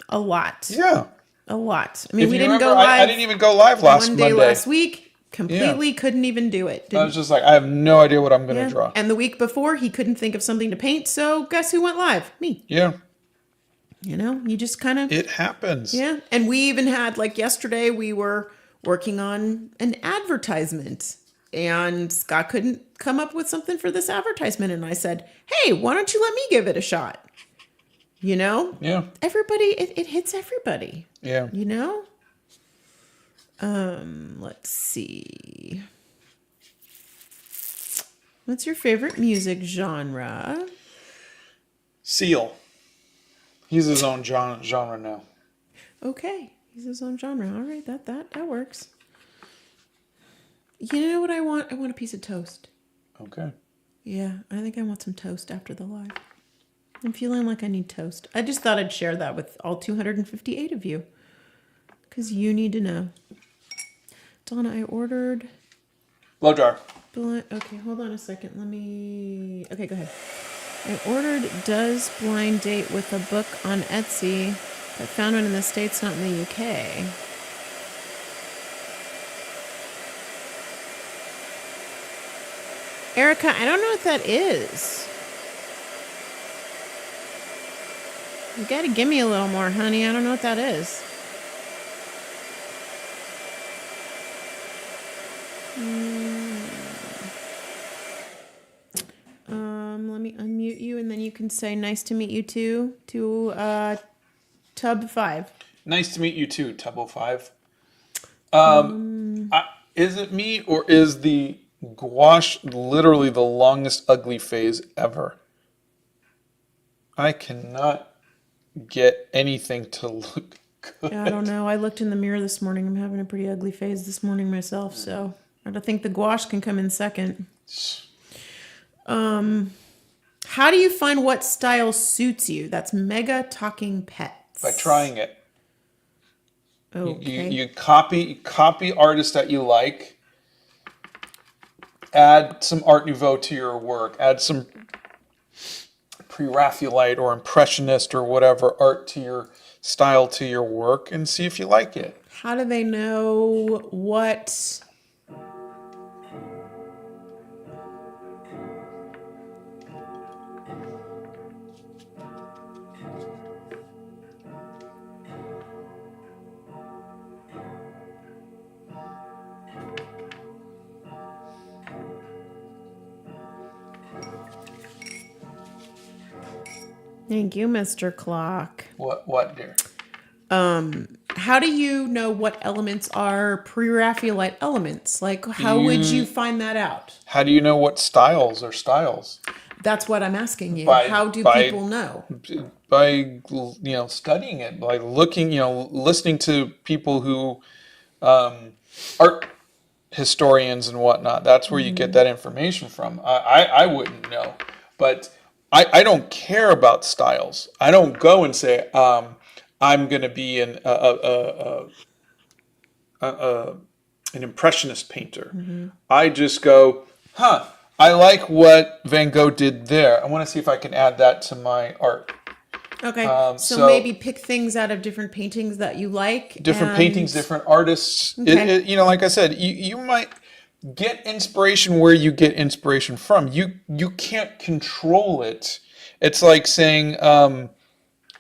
a lot. Yeah. A lot. I mean, we didn't go live. I didn't even go live last Monday Monday. Last week. Completely couldn't even do it. I was just like, I have no idea what I'm going to draw. And the week before, he couldn't think of something to paint. So guess who went live? Me. Yeah. You know, you just kind of... It happens. Yeah. And we even had, like yesterday, we were working on an advertisement. And Scott couldn't come up with something for this advertisement. And I said, hey, why don't you let me give it a shot? You know? Yeah. Everybody, it hits everybody. Yeah. You know? Let's see. What's your favorite music genre? Seal. He's his own genre now. Okay. He's his own genre. All right, that works. You know what I want? I want a piece of toast. Okay. Yeah, I think I want some toast after the live. I'm feeling like I need toast. I just thought I'd share that with all 258 of you. Because you need to know. Donna, I ordered... Blow jar. Okay, hold on a second. Okay, go ahead. I ordered Does Blind Date with a book on Etsy, but found one in the States, not in the UK. Erica, I don't know what that is. You gotta give me a little more, honey. I don't know what that is. Let me unmute you, and then you can say nice to meet you too to Tub 5. Nice to meet you too, Tub 5. Is it me or is the gouache literally the longest ugly phase ever? I cannot get anything to look good. I don't know. I looked in the mirror this morning. I'm having a pretty ugly phase this morning myself, so I don't think the gouache can come in second. How do you find what style suits you? That's Mega Talking Pets. By trying it. Okay. You copy artists that you like. Add some Art Nouveau to your work. Add some Pre-Raphaelite or Impressionist or whatever art to your style to your work and see if you like it. How do they know what... Thank you, Mr. Clock. What, dear? How do you know what elements are Pre-Raphaelite elements? Like, how would you find that out? How do you know what styles are styles? That's what I'm asking you. How do people know? By studying it, by looking, listening to people who art historians and whatnot. That's where you get that information from. I wouldn't know, but I don't care about styles. I don't go and say I'm going to be an impressionist painter. I just go, I like what Van Gogh did there. I want to see if I can add that to my art. Okay, So maybe pick things out of different paintings that you like. Different paintings, different artists. Okay. Like I said, you might get inspiration where you get inspiration from. You can't control it. It's like saying, I'm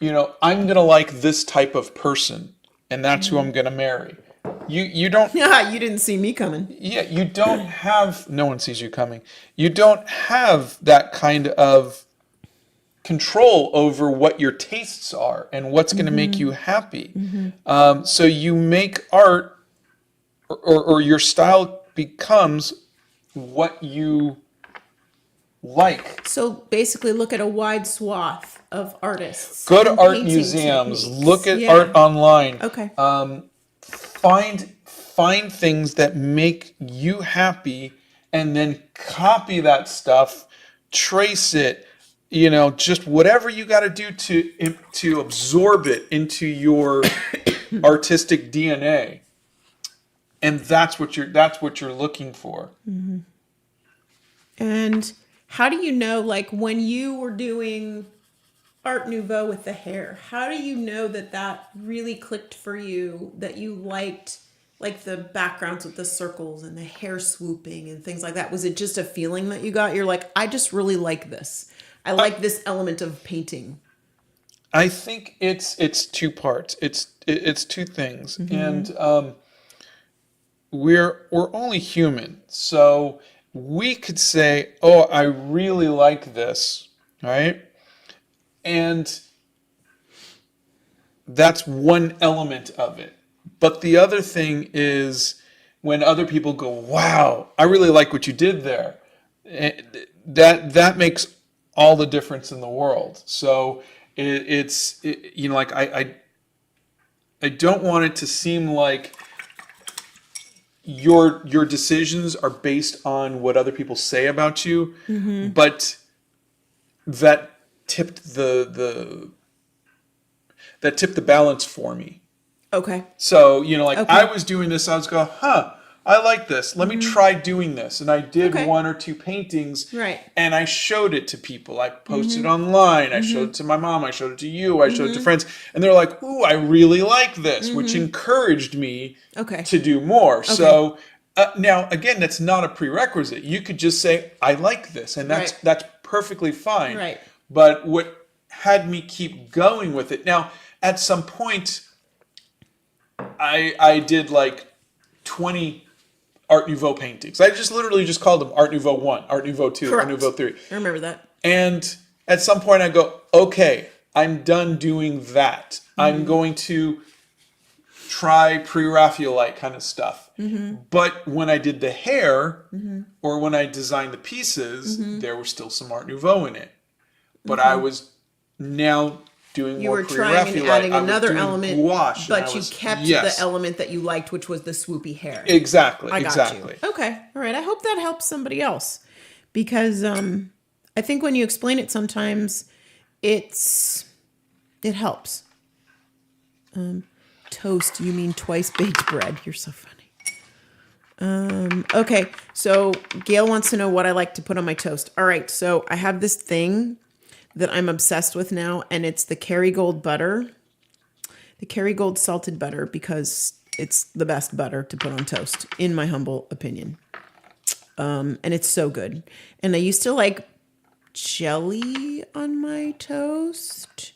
gonna like this type of person, and that's who I'm gonna marry. You don't. Yeah, you didn't see me coming. Yeah, you don't have. No one sees you coming. You don't have that kind of control over what your tastes are and what's going to make you happy. So you make art, or your style becomes what you like. So basically, look at a wide swath of artists. Go to and art painting museums. techniques. Look at art online. Okay. Find things that make you happy, and then copy that stuff. Trace it. Just whatever you got to do to absorb it into your artistic DNA, and that's what you're looking for. Mm-hmm. And how do you know, like when you were doing Art Nouveau with the hair, how do you know that really clicked for you? That you liked like the backgrounds with the circles and the hair swooping and things like that? Was it just a feeling that you got? You're like, I just really like this. I like this element of painting. I think it's two parts. It's two things, and we're only human, so we could say, "Oh, I really like this," right? And that's one element of it. But the other thing is when other people go, "Wow, I really like what you did there." That makes all the difference in the world. So I don't want it to seem like your decisions are based on what other people say about you, but that tipped the balance for me. Okay. So I was doing this, I was going, I like this. Let me try doing this. And I did one or two paintings. Right. And I showed it to people. I posted online. I showed it to my mom. I showed it to you. I showed it to friends. And they're like, ooh, I really like this, which encouraged me to do more. Okay. So now, again, that's not a prerequisite. You could just say, I like this. And that's perfectly fine. Right. But what had me keep going with it. Now, at some point, I did like 20 Art Nouveau paintings. I literally called them Art Nouveau 1, Art Nouveau 2, Correct. Art Nouveau 3. I remember that. And at some point I go, okay, I'm done doing that. I'm going to try pre-Raphaelite kind of stuff. But when I did the hair, or when I designed the pieces, there was still some Art Nouveau in it. But I was now doing you more were trying and adding another element, gouache, but you kept the element that you liked, which was the swoopy hair. Exactly. I got you. Okay. All right. I hope that helps somebody else, because I think when you explain it, sometimes it helps. Toast. You mean twice baked bread? You're so funny. Okay. So Gail wants to know what I like to put on my toast. All right. So I have this thing that I'm obsessed with now, and it's the Kerrygold butter. The Kerrygold salted butter, because it's the best butter to put on toast, in my humble opinion. And it's so good. And I used to like jelly on my toast,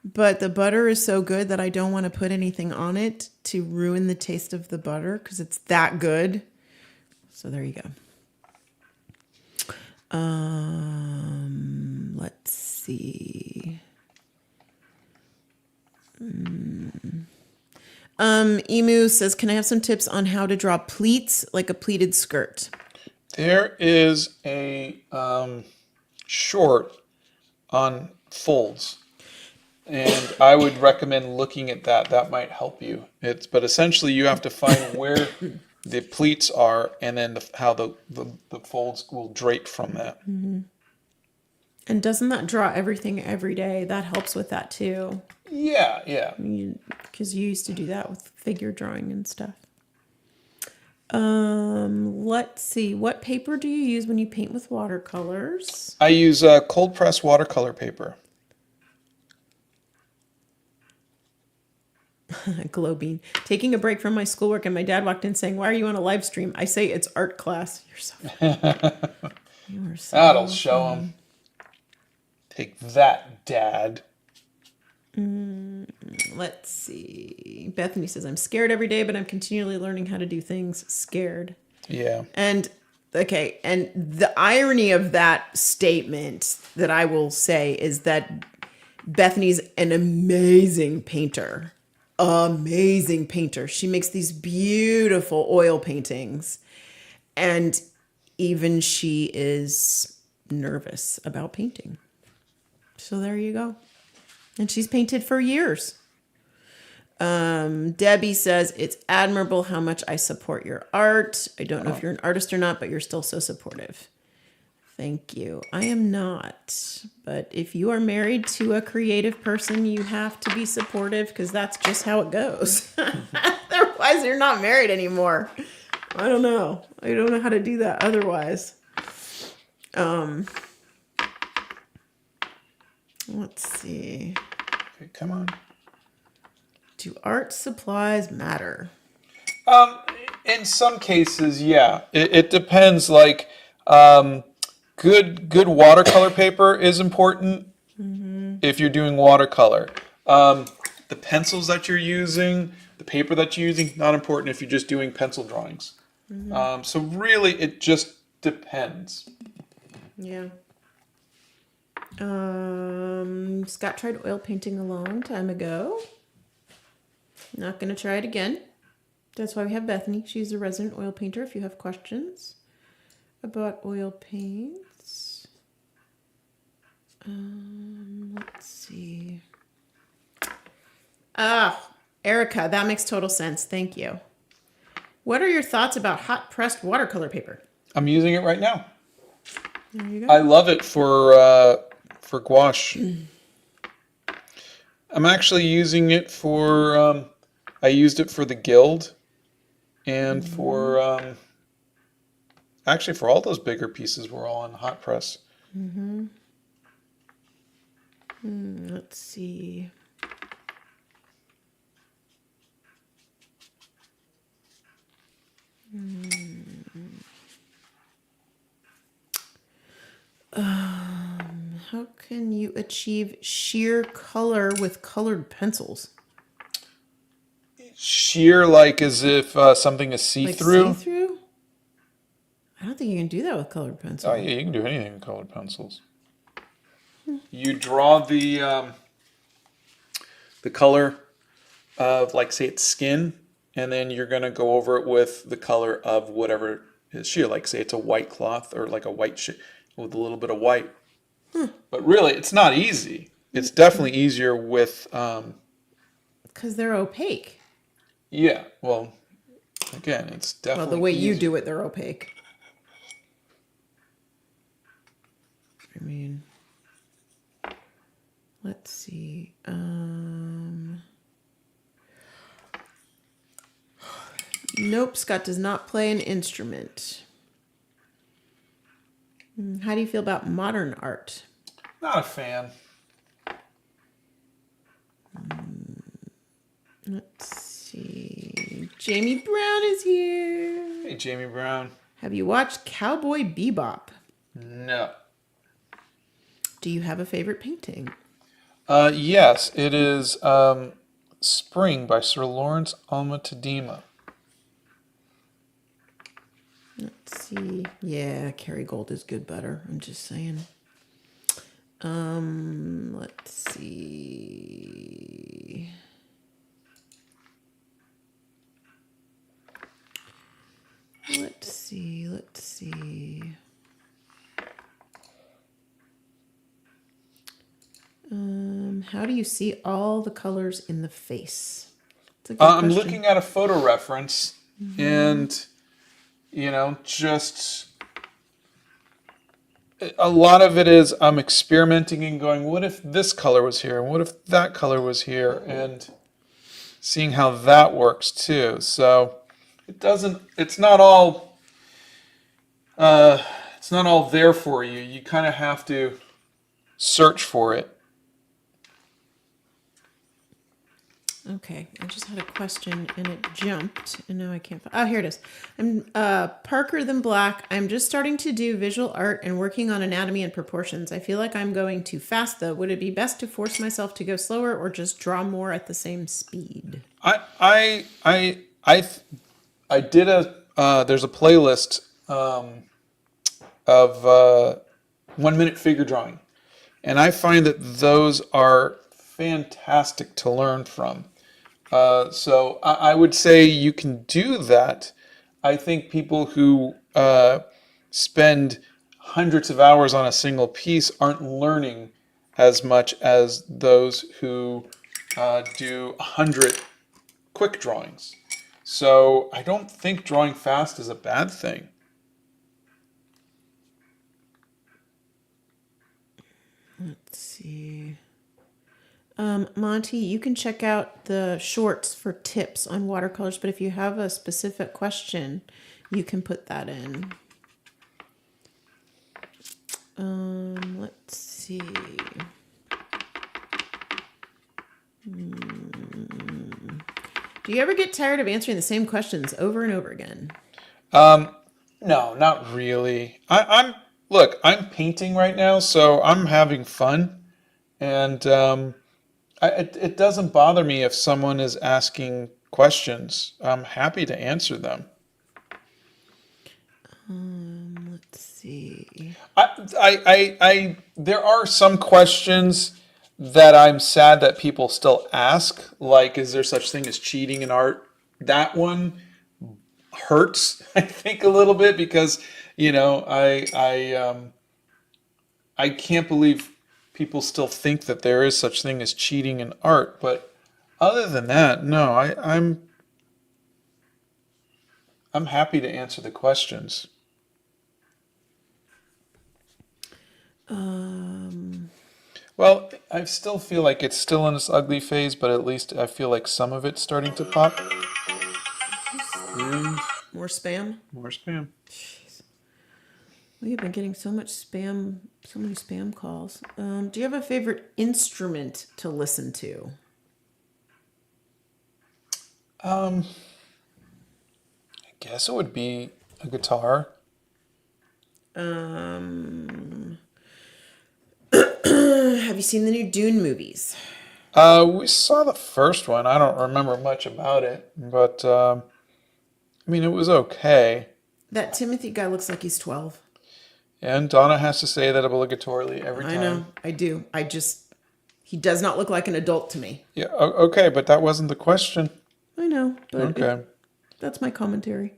but the butter is so good that I don't want to put anything on it to ruin the taste of the butter, because it's that good. So there you go. Let's see. Emu says, can I have some tips on how to draw pleats like a pleated skirt? There is a short on folds, and I would recommend looking at that. That might help you. But essentially you have to find where the pleats are, and then how the folds will drape from that. And doesn't that draw everything every day? That helps with that too. Yeah. Because you used to do that with figure drawing and stuff. Let's see. What paper do you use when you paint with watercolors? I use cold press watercolor paper. Glowbean. Taking a break from my schoolwork, and my dad walked in saying, "Why are you on a live stream?" I say it's art class. You're so funny. You are so That'll show funny. him. Take that, Dad. Let's see. Bethany says, "I'm scared every day, but I'm continually learning how to do things scared." Yeah. And okay, and the irony of that statement that I will say is that Bethany's an amazing painter. Amazing painter. She makes these beautiful oil paintings. And even she is nervous about painting. So there you go. And she's painted for years. Debbie says, "It's admirable how much I support your art. I don't know if you're an artist or not, but you're still so supportive." Thank you. I am not. But if you are married to a creative person, you have to be supportive because that's just how it goes. Otherwise, you're not married anymore. I don't know. I don't know how to do that otherwise. Let's see. Okay, come on. Do art supplies matter? In some cases, yeah. It depends. Like, good watercolor paper is important if you're doing watercolor. The pencils that you're using, the paper that you're using, not important if you're just doing pencil drawings. So really, it just depends. Yeah. Scott tried oil painting a long time ago. Not going to try it again. That's why we have Bethany. She's a resident oil painter if you have questions about oil paints. Let's see. Erica, that makes total sense. Thank you. What are your thoughts about hot pressed watercolor paper? I'm using it right now. There you go. I love it for gouache. I'm actually using it for. I used it for the guild, and for actually for all those bigger pieces were all on hot press. Let's see. How can you achieve sheer color with colored pencils? Sheer, like as if something is see-through. Like see-through? I don't think you can do that with colored pencils. Oh yeah, you can do anything with colored pencils. You draw the color of, like, say it's skin, and then you're gonna go over it with the color of whatever is sheer. Like, say it's a white cloth or like a white with a little bit of white. But really, it's not easy. It's definitely easier with. Because they're opaque. Yeah. Well, again, it's definitely. Well, the way you easier. do it, they're opaque. I mean, let's see. Nope, Scott does not play an instrument. How do you feel about modern art? Not a fan. Let's see. Jamie Brown is here. Hey, Jamie Brown. Have you watched Cowboy Bebop? No. Do you have a favorite painting? Yes, it is Spring by Sir Lawrence Alma-Tadema. Let's see. Yeah, Kerrygold is good butter. I'm just saying. Let's see. Let's see. How do you see all the colors in the face? It's a good I'm question. looking at a photo reference, and just a lot of it is I'm experimenting and going, what if this color was here, and what if that color was here, and seeing how that works too. So it doesn't. It's not all. It's not all there for you. You kind of have to search for it. Okay, I just had a question and it jumped, and now I can't. Oh, here it is. I'm Parker than Black. I'm just starting to do visual art and working on anatomy and proportions. I feel like I'm going too fast, though. Would it be best to force myself to go slower or just draw more at the same speed? I did a. There's a playlist of 1 minute figure drawing, and I find that those are fantastic to learn from. So I would say you can do that. I think people who spend hundreds of hours on a single piece aren't learning as much as those who do 100 quick drawings. So I don't think drawing fast is a bad thing. Let's see. Monty, you can check out the shorts for tips on watercolors, but if you have a specific question, you can put that in. Let's see. Do you ever get tired of answering the same questions over and over again? No, not really. I'm painting right now, so I'm having fun, and it doesn't bother me if someone is asking questions. I'm happy to answer them. Let's see. There are some questions that I'm sad that people still ask, like, is there such thing as cheating in art? That one hurts, I think, a little bit because, I can't believe people still think that there is such thing as cheating in art. But other than that, no, I'm happy to answer the questions. Well, I still feel like it's still in its ugly phase, but at least I feel like some of it's starting to pop. And More spam? more spam. We have been getting so much spam, so many spam calls. Do you have a favorite instrument to listen to? I guess it would be a guitar. Have you seen the new Dune movies? We saw the first one. I don't remember much about it, but I mean, it was okay. That Timothy guy looks like he's 12. And Donna has to say that obligatorily every time. I know, I do. He does not look like an adult to me. Yeah, okay, but that wasn't the question. I know, but Okay. that's my commentary.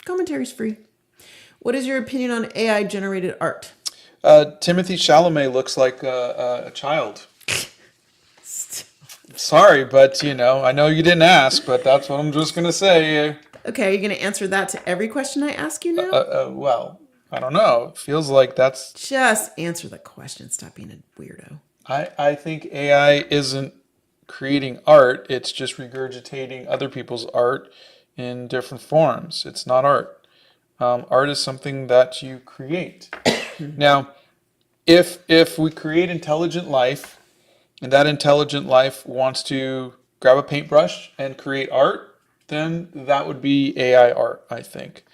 Commentary's free. What is your opinion on AI generated art? Timothy Chalamet looks like a child. Sorry, but I know you didn't ask, but that's what I'm just gonna say. Okay, are you going to answer that to every question I ask you now? Well, I don't know. It feels like that's. Just answer the question. Stop being a weirdo. I think AI isn't creating art. It's just regurgitating other people's art in different forms. It's not art. Art is something that you create. Now, if we create intelligent life, and that intelligent life wants to grab a paintbrush and create art, then that would be AI art, I think.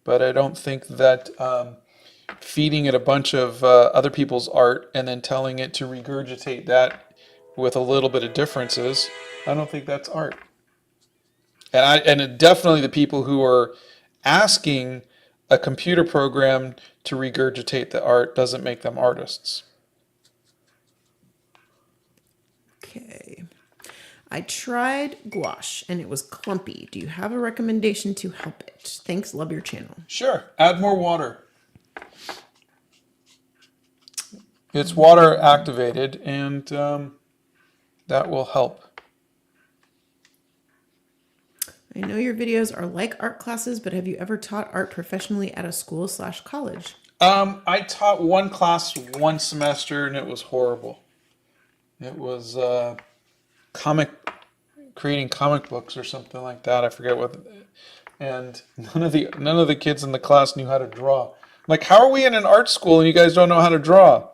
But I don't think that feeding it a bunch of other people's art and then telling it to regurgitate that with a little bit of differences, I don't think that's art. And definitely the people who are asking a computer program to regurgitate the art doesn't make them artists. Okay. I tried gouache and it was clumpy. Do you have a recommendation to help it? Thanks. Love your channel. Sure. Add more water. It's water activated, and that will help. I know your videos are like art classes, but have you ever taught art professionally at a school/college? I taught one class one semester, and it was horrible. It was creating comic books or something like that. I forget what and none of the kids in the class knew how to draw. I'm like, how are we in an art school and you guys don't know how to draw?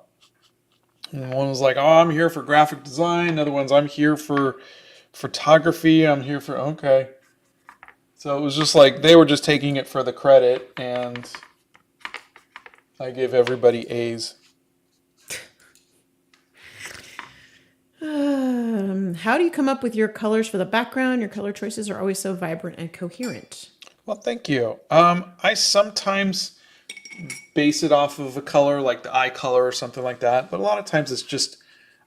And one was like, oh, I'm here for graphic design. Another one's, I'm here for photography. I'm here for, okay. So it was just like, they were just taking it for the credit, and I gave everybody A's. How do you come up with your colors for the background? Your color choices are always so vibrant and coherent. Well, thank you. I sometimes base it off of a color, like the eye color or something like that. But a lot of times it's just,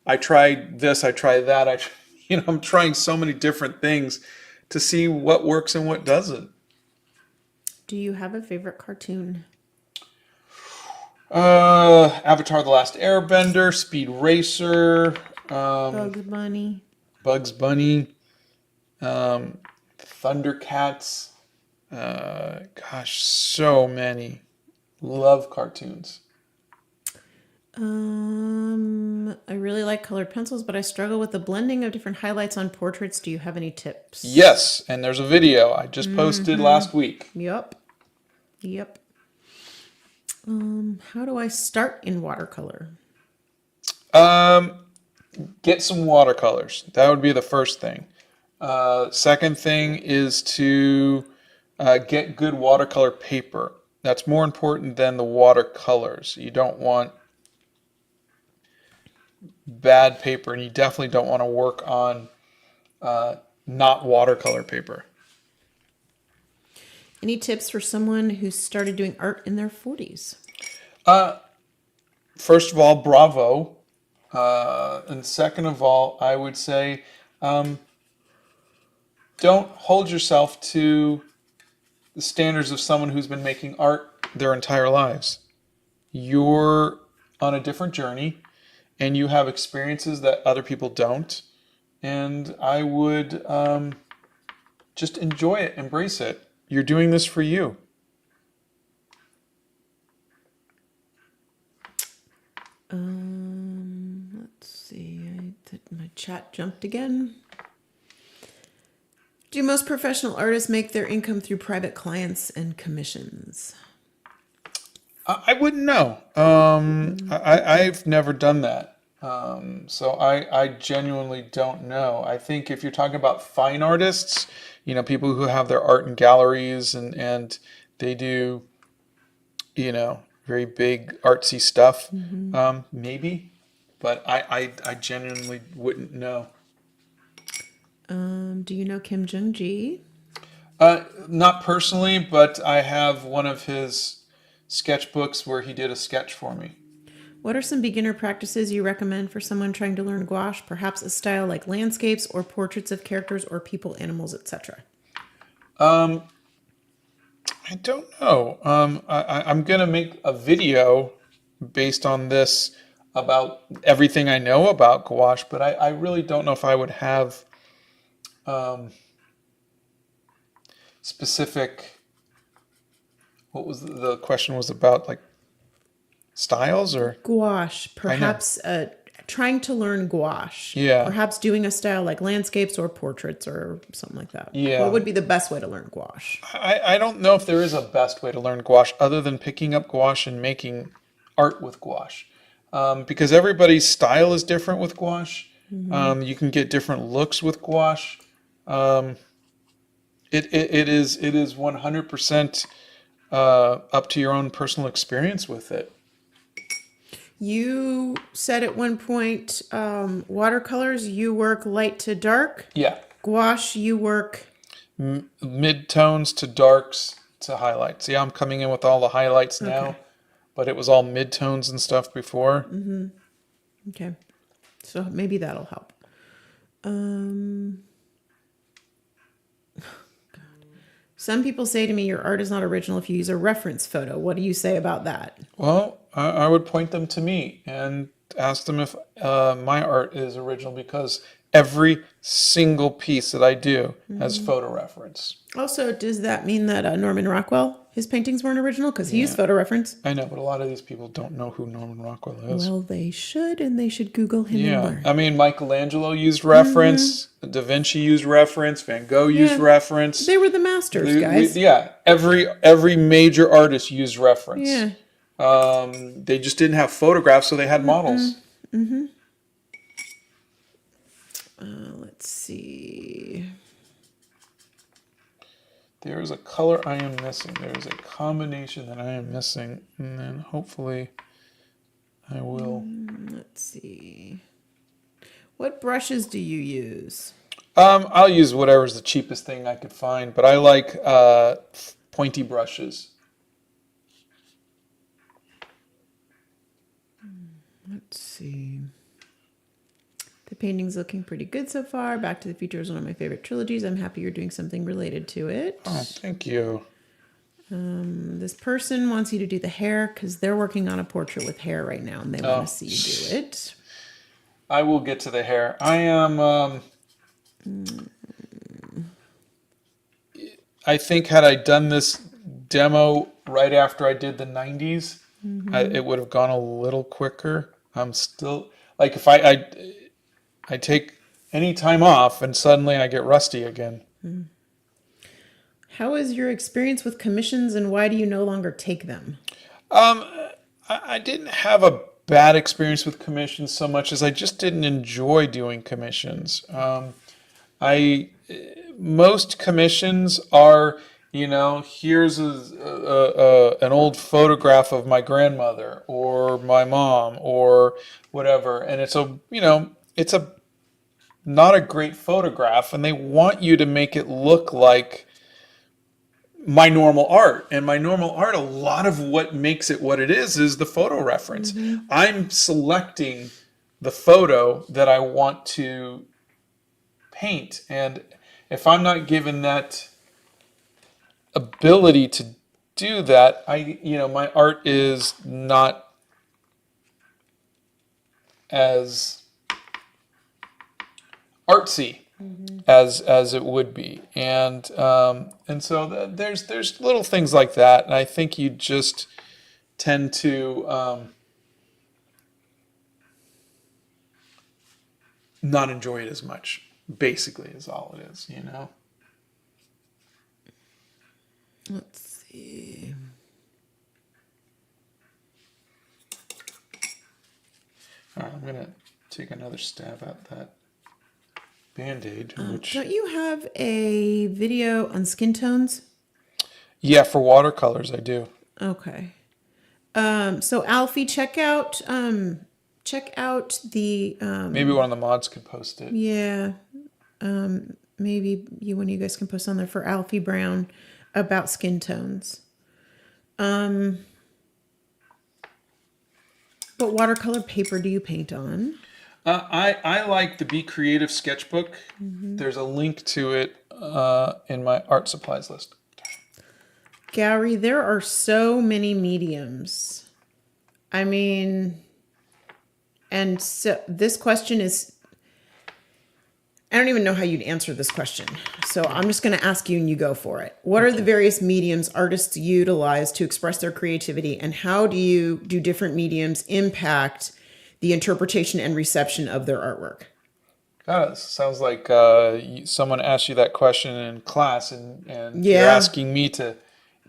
I try this, I try that. I'm trying so many different things to see what works and what doesn't. Do you have a favorite cartoon? Avatar: The Last Airbender, Speed Racer, Bugs Bunny. Bugs Bunny, Thundercats. Gosh, so many. Love cartoons. I really like colored pencils, but I struggle with the blending of different highlights on portraits. Do you have any tips? Yes, and there's a video I just posted last week. Yep. How do I start in watercolor? Get some watercolors. That would be the first thing. Second thing is to get good watercolor paper. That's more important than the watercolors. You don't want bad paper, and you definitely don't want to work on not watercolor paper. Any tips for someone who started doing art in their 40s? First of all, bravo. And second of all, I would say don't hold yourself to the standards of someone who's been making art their entire lives. You're on a different journey, and you have experiences that other people don't. And I would just enjoy it, embrace it. You're doing this for you. Let's see. My chat jumped again. Do most professional artists make their income through private clients and commissions? I wouldn't know. I've never done that. So I genuinely don't know. I think if you're talking about fine artists, people who have their art in galleries and they do, very big artsy stuff, maybe. But I genuinely wouldn't know. Do you know Kim Jung-gi? Not personally, but I have one of his sketchbooks where he did a sketch for me. What are some beginner practices you recommend for someone trying to learn gouache? Perhaps a style like landscapes or portraits of characters or people, animals, etc. I don't know. I'm going to make a video based on this about everything I know about gouache, but I really don't know if I would have specific. What was the question was about, like styles or gouache? Perhaps trying to learn gouache. Yeah. Perhaps doing a style like landscapes or portraits or something like that. Yeah. What would be the best way to learn gouache? I don't know if there is a best way to learn gouache other than picking up gouache and making art with gouache. Because everybody's style is different with gouache. You can get different looks with gouache. It is 100% up to your own personal experience with it. You said at one point, watercolors, you work light to dark. Yeah. Gouache, you work mid-tones to darks to highlights. Yeah, I'm coming in with all the highlights now, but it was all mid-tones and stuff before. Okay. So maybe that'll help. Some people say to me, your art is not original if you use a reference photo. What do you say about that? Well, I would point them to me and ask them if my art is original, because every single piece that I do has photo reference. Also, does that mean that Norman Rockwell His paintings weren't original because he used photo reference. I know, but a lot of these people don't know who Norman Rockwell is. Well, they should, and they should Google him and learn. I mean, Michelangelo used reference. Da Vinci used reference. Van Gogh used reference. They were the masters, guys. Every major artist used reference. Yeah. They just didn't have photographs, so they had models. Let's see. There is a color I am missing. There is a combination that I am missing. And then hopefully I will. Let's see. What brushes do you use? I'll use whatever's the cheapest thing I could find. But I like pointy brushes. Let's see. The painting's looking pretty good so far. Back to the Future is one of my favorite trilogies. I'm happy you're doing something related to it. Oh, thank you. This person wants you to do the hair because they're working on a portrait with hair right now and they want to see you do it. I will get to the hair. I am... I think had I done this demo right after I did the 90s, it would have gone a little quicker. I'm still... Like if I take any time off and suddenly I get rusty again. How is your experience with commissions and why do you no longer take them? I didn't have a bad experience with commissions so much as I just didn't enjoy doing commissions. Most commissions are, here's an old photograph of my grandmother or my mom or whatever, and it's a not a great photograph, and they want you to make it look like my normal art. And my normal art, a lot of what makes it what it is the photo reference. I'm selecting the photo that I want to paint, and if I'm not given that ability to do that, my art is not as artsy as it would be, and so there's little things like that, and I think you just tend to not enjoy it as much. Basically, is all it is, Let's see. All right, I'm gonna take another stab at that Band-Aid. Don't you have a video on skin tones? Yeah, for watercolors I do. Okay. So Alfie, check out the maybe one of the mods could post it. Yeah. Maybe one of you guys can post on there for Alfie Brown about skin tones. What watercolor paper do you paint on? I like the Be Creative sketchbook. There's a link to it in my art supplies list. Gary, there are so many mediums. I mean, and so this question is, I don't even know how you'd answer this question. So I'm just going to ask you and you go for it. What are the various mediums artists utilize to express their creativity, and how do different mediums impact the interpretation and reception of their artwork? God, it sounds like someone asked you that question in class, and you're asking me to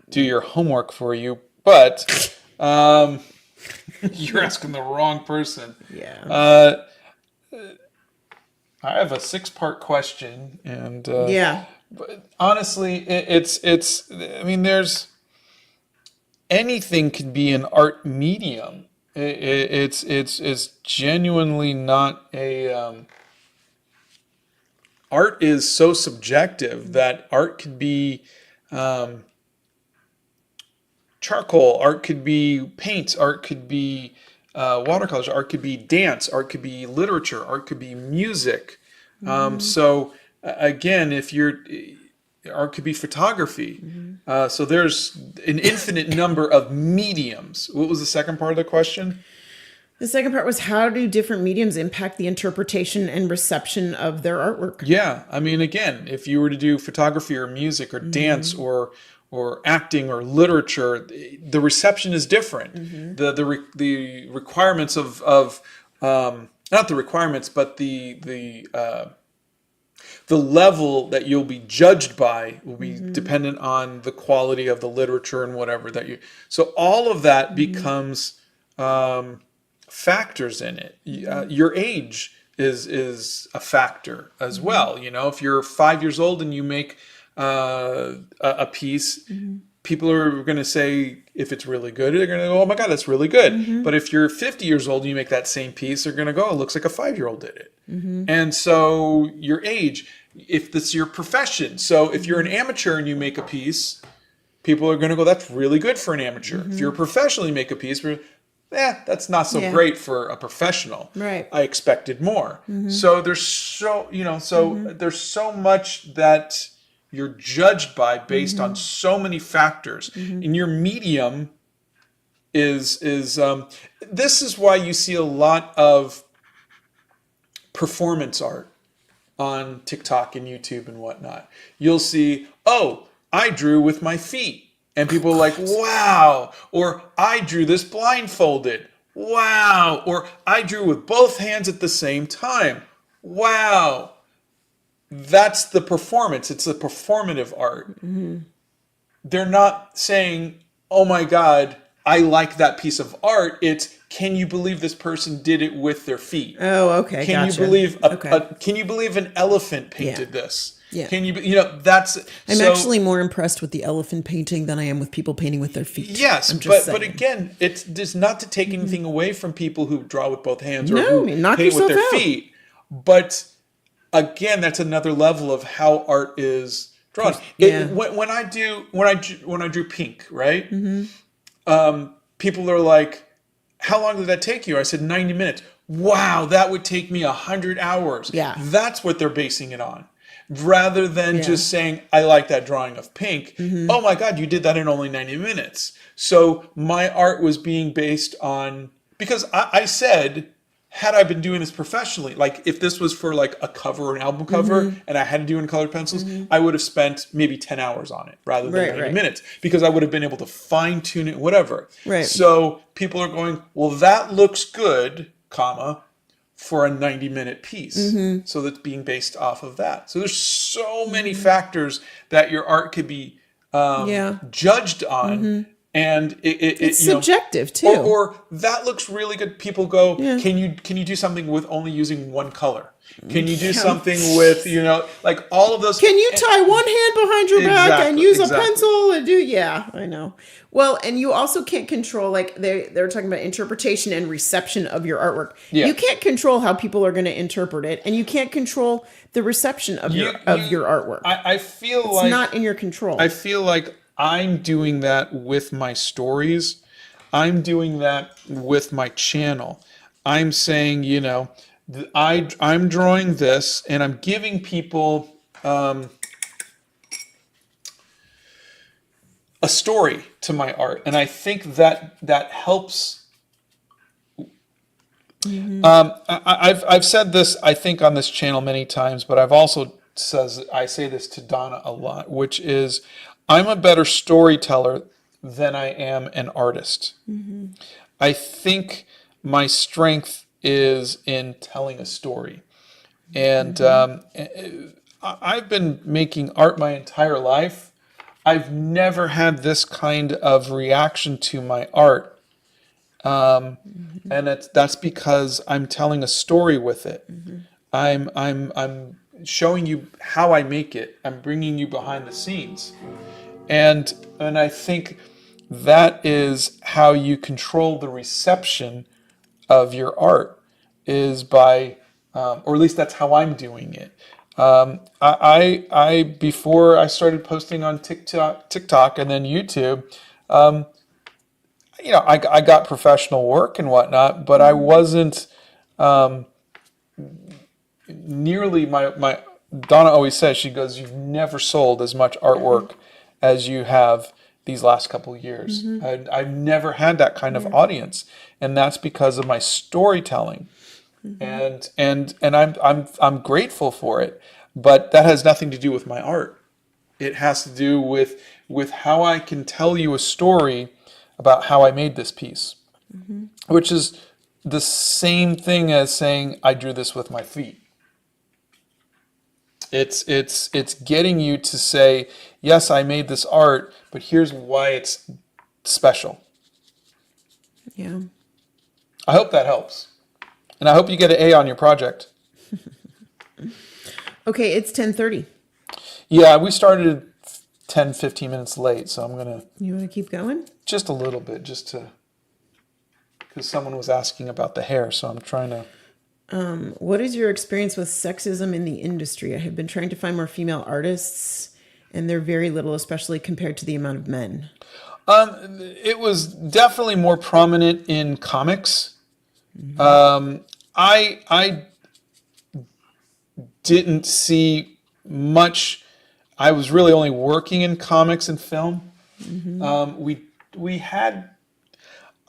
do your homework for you, but you're asking the wrong person. Yeah. I have a 6-part question, and but honestly, it's. I mean, there's anything can be an art medium. It's genuinely not a. Art is so subjective that art could be charcoal, art could be paint, art could be watercolors, art could be dance, art could be literature, art could be music. So again, art could be photography. So there's an infinite number of mediums. What was the second part of the question? The second part was, how do different mediums impact the interpretation and reception of their artwork? Yeah, I mean, again, if you were to do photography or music or dance or or acting or literature, the reception is different. The requirements of not the requirements, but the level that you'll be judged by will be dependent on the quality of the literature and whatever that you. So all of that becomes factors in it. Your age is a factor as well. You know, if you're 5 years old and you make a piece, people are going to say, if it's really good, they're going to go, oh my God, that's really good. But if you're 50 years old and you make that same piece, they're going to go, it looks like a 5-year-old did it. And so your age, if this is your profession. So if you're an amateur and you make a piece, people are going to go, that's really good for an amateur. If you're a professional, you make a piece, that's not so great for a professional. Right. I expected more. So there's there's so much that you're judged by based on so many factors. And your medium is this is why you see a lot of performance art on TikTok and YouTube and whatnot. You'll see, oh, I drew with my feet. And people are like, wow. Or I drew this blindfolded. Wow. Or I drew with both hands at the same time. Wow. That's the performance. It's a performative art. They're not saying, oh my God, I like that piece of art. It's, can you believe this person did it with their feet? Oh, okay. Can gotcha. you believe can you believe an elephant painted this? Yeah. Can you, that's... I'm actually more impressed with the elephant painting than I am with people painting with their feet. Yes, I'm just but again, it's just not to take anything away from people who draw with both hands or No, who knock paint with yourself their out. feet. But again, that's another level of how art is drawn. Yeah. When I drew pink, right? People are like, how long did that take you? I said 90 minutes. Wow, that would take me 100 hours. Yeah. That's what they're basing it on. Rather than just saying, I like that drawing of pink. Oh my God, you did that in only 90 minutes. So my art was being based on, because I said, had I been doing this professionally, like if this was for like a cover or an album cover and I had to do it in colored pencils, I would have spent maybe 10 hours on it rather than 90 minutes, because I would have been able to fine tune it, whatever. Right. So people are going, well, that looks good, comma, for a 90-minute piece. So that's being based off of that. So there's so many factors that your art could be judged on. And it's subjective too. Or that looks really good. People go, can you do something with only using one color? Can you do something with, like all of those? Can you tie one hand behind your back and use a pencil and do? Yeah, I know. Well, and you also can't control, like they're talking about interpretation and reception of your artwork. Yeah. You can't control how people are going to interpret it, and you can't control the reception of your artwork. I feel it's not in your control. I feel like I'm doing that with my stories. I'm doing that with my channel. I'm saying, I'm drawing this and I'm giving people a story to my art. And I think that helps. I've said this, I think, on this channel many times, but I say this to Donna a lot, which is, I'm a better storyteller than I am an artist. I think my strength is in telling a story. And I've been making art my entire life. I've never had this kind of reaction to my art. And that's because I'm telling a story with it. I'm showing you how I make it. I'm bringing you behind the scenes. And I think that is how you control the reception of your art, is by, or at least that's how I'm doing it. I before I started posting on TikTok and then YouTube, I got professional work and whatnot, but I wasn't nearly my. Donna always says, she goes, you've never sold as much artwork as you have these last couple of years. I've never had that kind of audience, and that's because of my storytelling. And I'm grateful for it, but that has nothing to do with my art. It has to do with with how I can tell you a story about how I made this piece, which is the same thing as saying I drew this with my feet. It's getting you to say, yes, I made this art, but here's why it's special. Yeah. I hope that helps. And I hope you get an A on your project. Okay, it's 10:30. Yeah, we started 10, 15 minutes late, so I'm going to... You want to keep going? Just a little bit, just to... Because someone was asking about the hair, so I'm trying to... What is your experience with sexism in the industry? I have been trying to find more female artists, and they're very little, especially compared to the amount of men. It was definitely more prominent in comics. I didn't see much. I was really only working in comics and film. We had.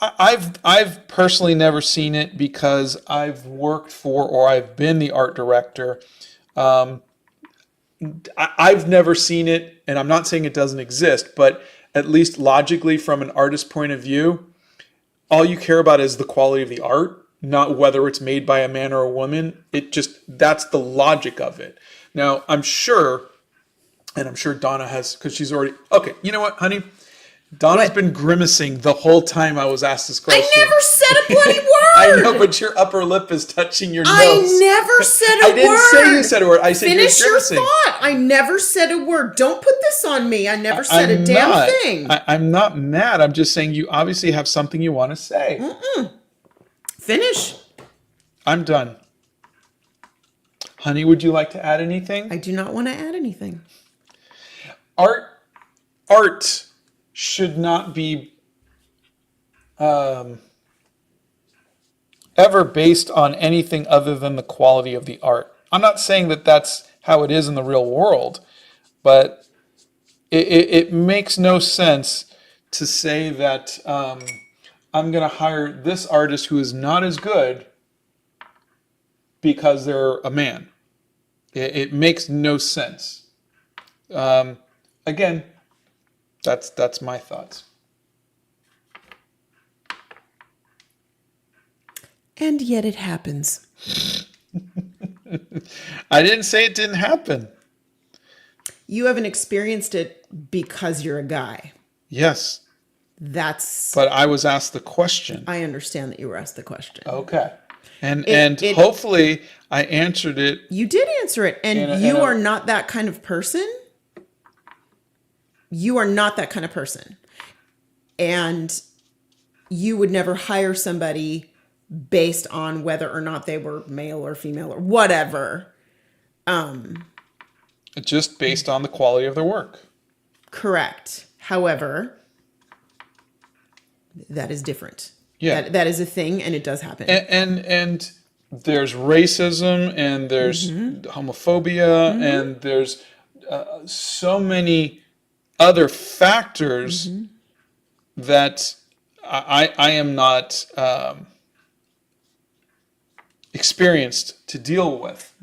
I've personally never seen it because I've worked for or I've been the art director. I've never seen it, and I'm not saying it doesn't exist, but at least logically from an artist's point of view, all you care about is the quality of the art, not whether it's made by a man or a woman. That's the logic of it. Now, I'm sure Donna has, because she's already, okay, you know what, honey? Donna's been grimacing the whole time I was asked this question. I never said a bloody word. I know, but your upper lip is touching your nose. I never said a word. I didn't say you said a word. I said Finish you're grimacing. your thought. I never said a word. Don't put this on me. I never said a damn thing. I'm not mad. I'm just saying you obviously have something you want to say. Finish. I'm done. Honey, would you like to add anything? I do not want to add anything. Art should not be ever based on anything other than the quality of the art. I'm not saying that that's how it is in the real world, but it makes no sense to say that I'm going to hire this artist who is not as good because they're a man. It makes no sense. Again, that's my thoughts. And yet it happens. I didn't say it didn't happen. You haven't experienced it because you're a guy. Yes. But I was asked the question. I understand that you were asked the question. Okay. And hopefully I answered it. You did answer it. And you are not that kind of person. You are not that kind of person. And you would never hire somebody based on whether or not they were male or female or whatever. Just based on the quality of their work. Correct. However, that is different. Yeah. That is a thing, and it does happen. And there's racism, and there's homophobia, and there's so many other factors that I am not experienced to deal with.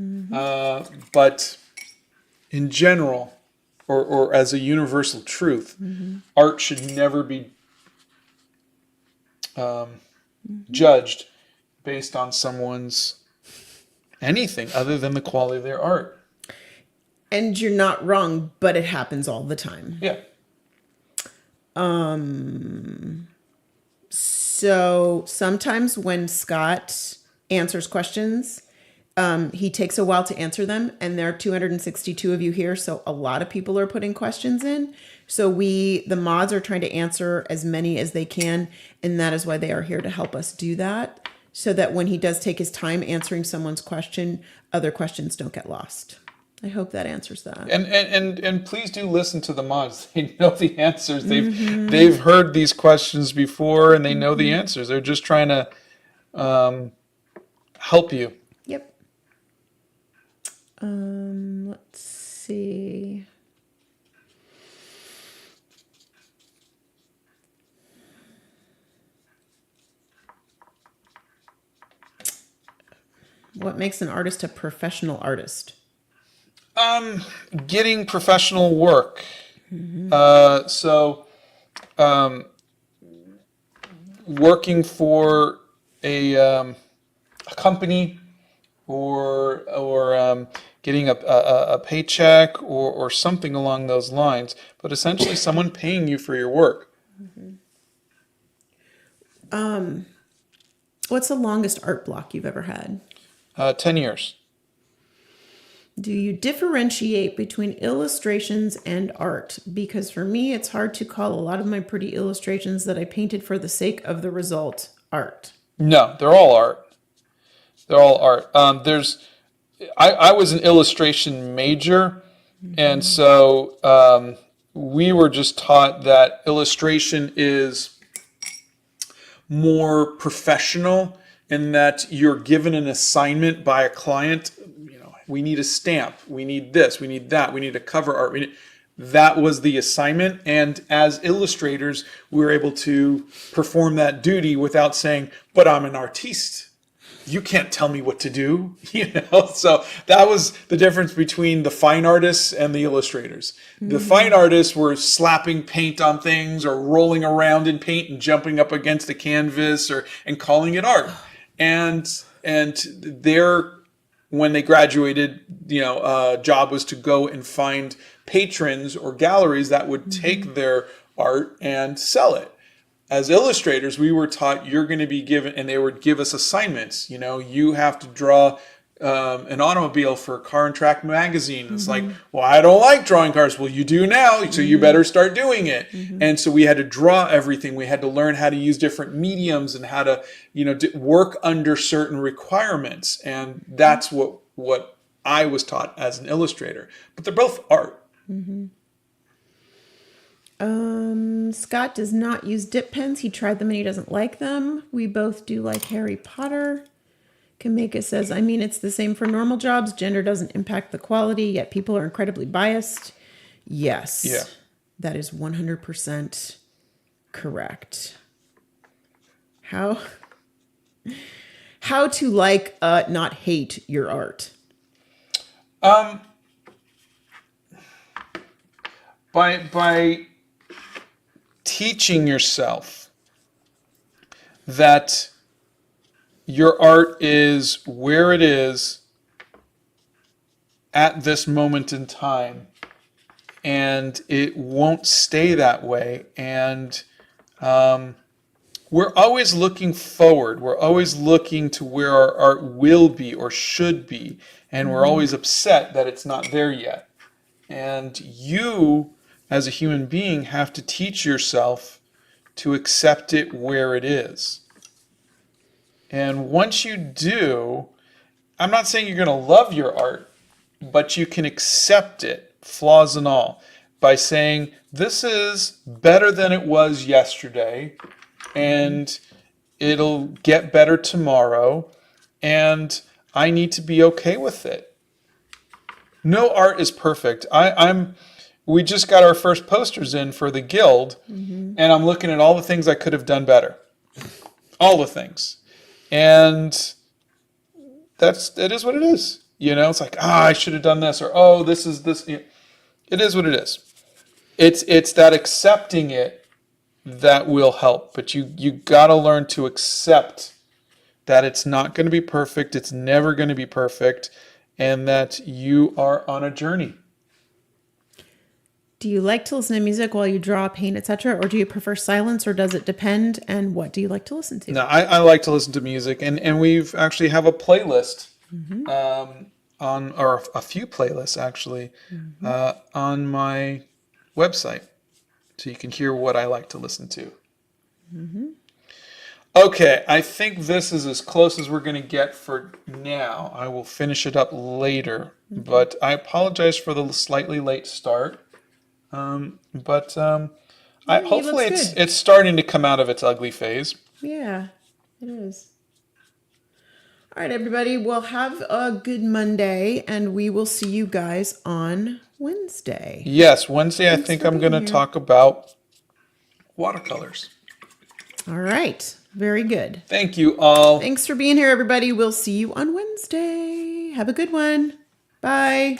But in general, or as a universal truth, art should never be judged based on someone's anything other than the quality of their art. And you're not wrong, but it happens all the time. Yeah. So sometimes when Scott answers questions, he takes a while to answer them, and there are 262 of you here, so a lot of people are putting questions in. So the mods are trying to answer as many as they can, and that is why they are here to help us do that, so that when he does take his time answering someone's question, other questions don't get lost. I hope that answers that. And please do listen to the mods. They know the answers. They've heard these questions before, and they know the answers. They're just trying to help you. Yep. Let's see. What makes an artist a professional artist? Getting professional work. So working for a company or getting a paycheck or something along those lines, but essentially someone paying you for your work. What's the longest art block you've ever had? 10 years. Do you differentiate between illustrations and art? Because for me, it's hard to call a lot of my pretty illustrations that I painted for the sake of the result art. No, they're all art. They're all art. I was an illustration major, and so we were just taught that illustration is more professional in that you're given an assignment by a client. We need a stamp, we need this, we need that, we need a cover art. That was the assignment, and as illustrators, we were able to perform that duty without saying, "But I'm an artiste. You can't tell me what to do." So that was the difference between the fine artists and the illustrators. The fine artists were slapping paint on things or rolling around in paint and jumping up against a canvas and calling it art. And when they graduated, job was to go and find patrons or galleries that would take their art and sell it. As illustrators, we were taught you're going to be given, and they would give us assignments. You have to draw an automobile for Car and Track magazine. It's like, well, I don't like drawing cars. Well, you do now, so you better start doing it. And so we had to draw everything. We had to learn how to use different mediums and how to, work under certain requirements. And that's what I was taught as an illustrator. But they're both art. Scott does not use dip pens. He tried them and he doesn't like them. We both do like Harry Potter. Kameka says, it's the same for normal jobs. Gender doesn't impact the quality, yet people are incredibly biased. Yes. Yeah. That is 100% correct. How to not hate your art? By teaching yourself that your art is where it is at this moment in time, and it won't stay that way. And we're always looking forward. We're always looking to where our art will be or should be, and we're always upset that it's not there yet. And you, as a human being, have to teach yourself to accept it where it is. And once you do, I'm not saying you're going to love your art, but you can accept it, flaws and all, by saying, this is better than it was yesterday, and it'll get better tomorrow, and I need to be okay with it. No art is perfect. We just got our first posters in for the Guild, and I'm looking at all the things I could have done better. All the things. And it is what it is. It's like, I should have done this, or this is this. It is what it is. It's that accepting it that will help. But you got to learn to accept that it's not going to be perfect. It's never going to be perfect, and that you are on a journey. Do you like to listen to music while you draw, paint, etc., or do you prefer silence, or does it depend? And what do you like to listen to? No, I like to listen to music, and we've actually have a playlist or a few playlists actually on my website, so you can hear what I like to listen to. Okay, I think this is as close as we're going to get for now. I will finish it up later, but I apologize for the slightly late start. Hopefully it's starting to come out of its ugly phase. Yeah, it is. All right, everybody. Well, have a good Monday, and we will see you guys on Wednesday. Yes, Wednesday. Thanks, I think I'm going to talk about watercolors. All right. Very good. Thank you all. Thanks for being here, everybody. We'll see you on Wednesday. Have a good one. Bye.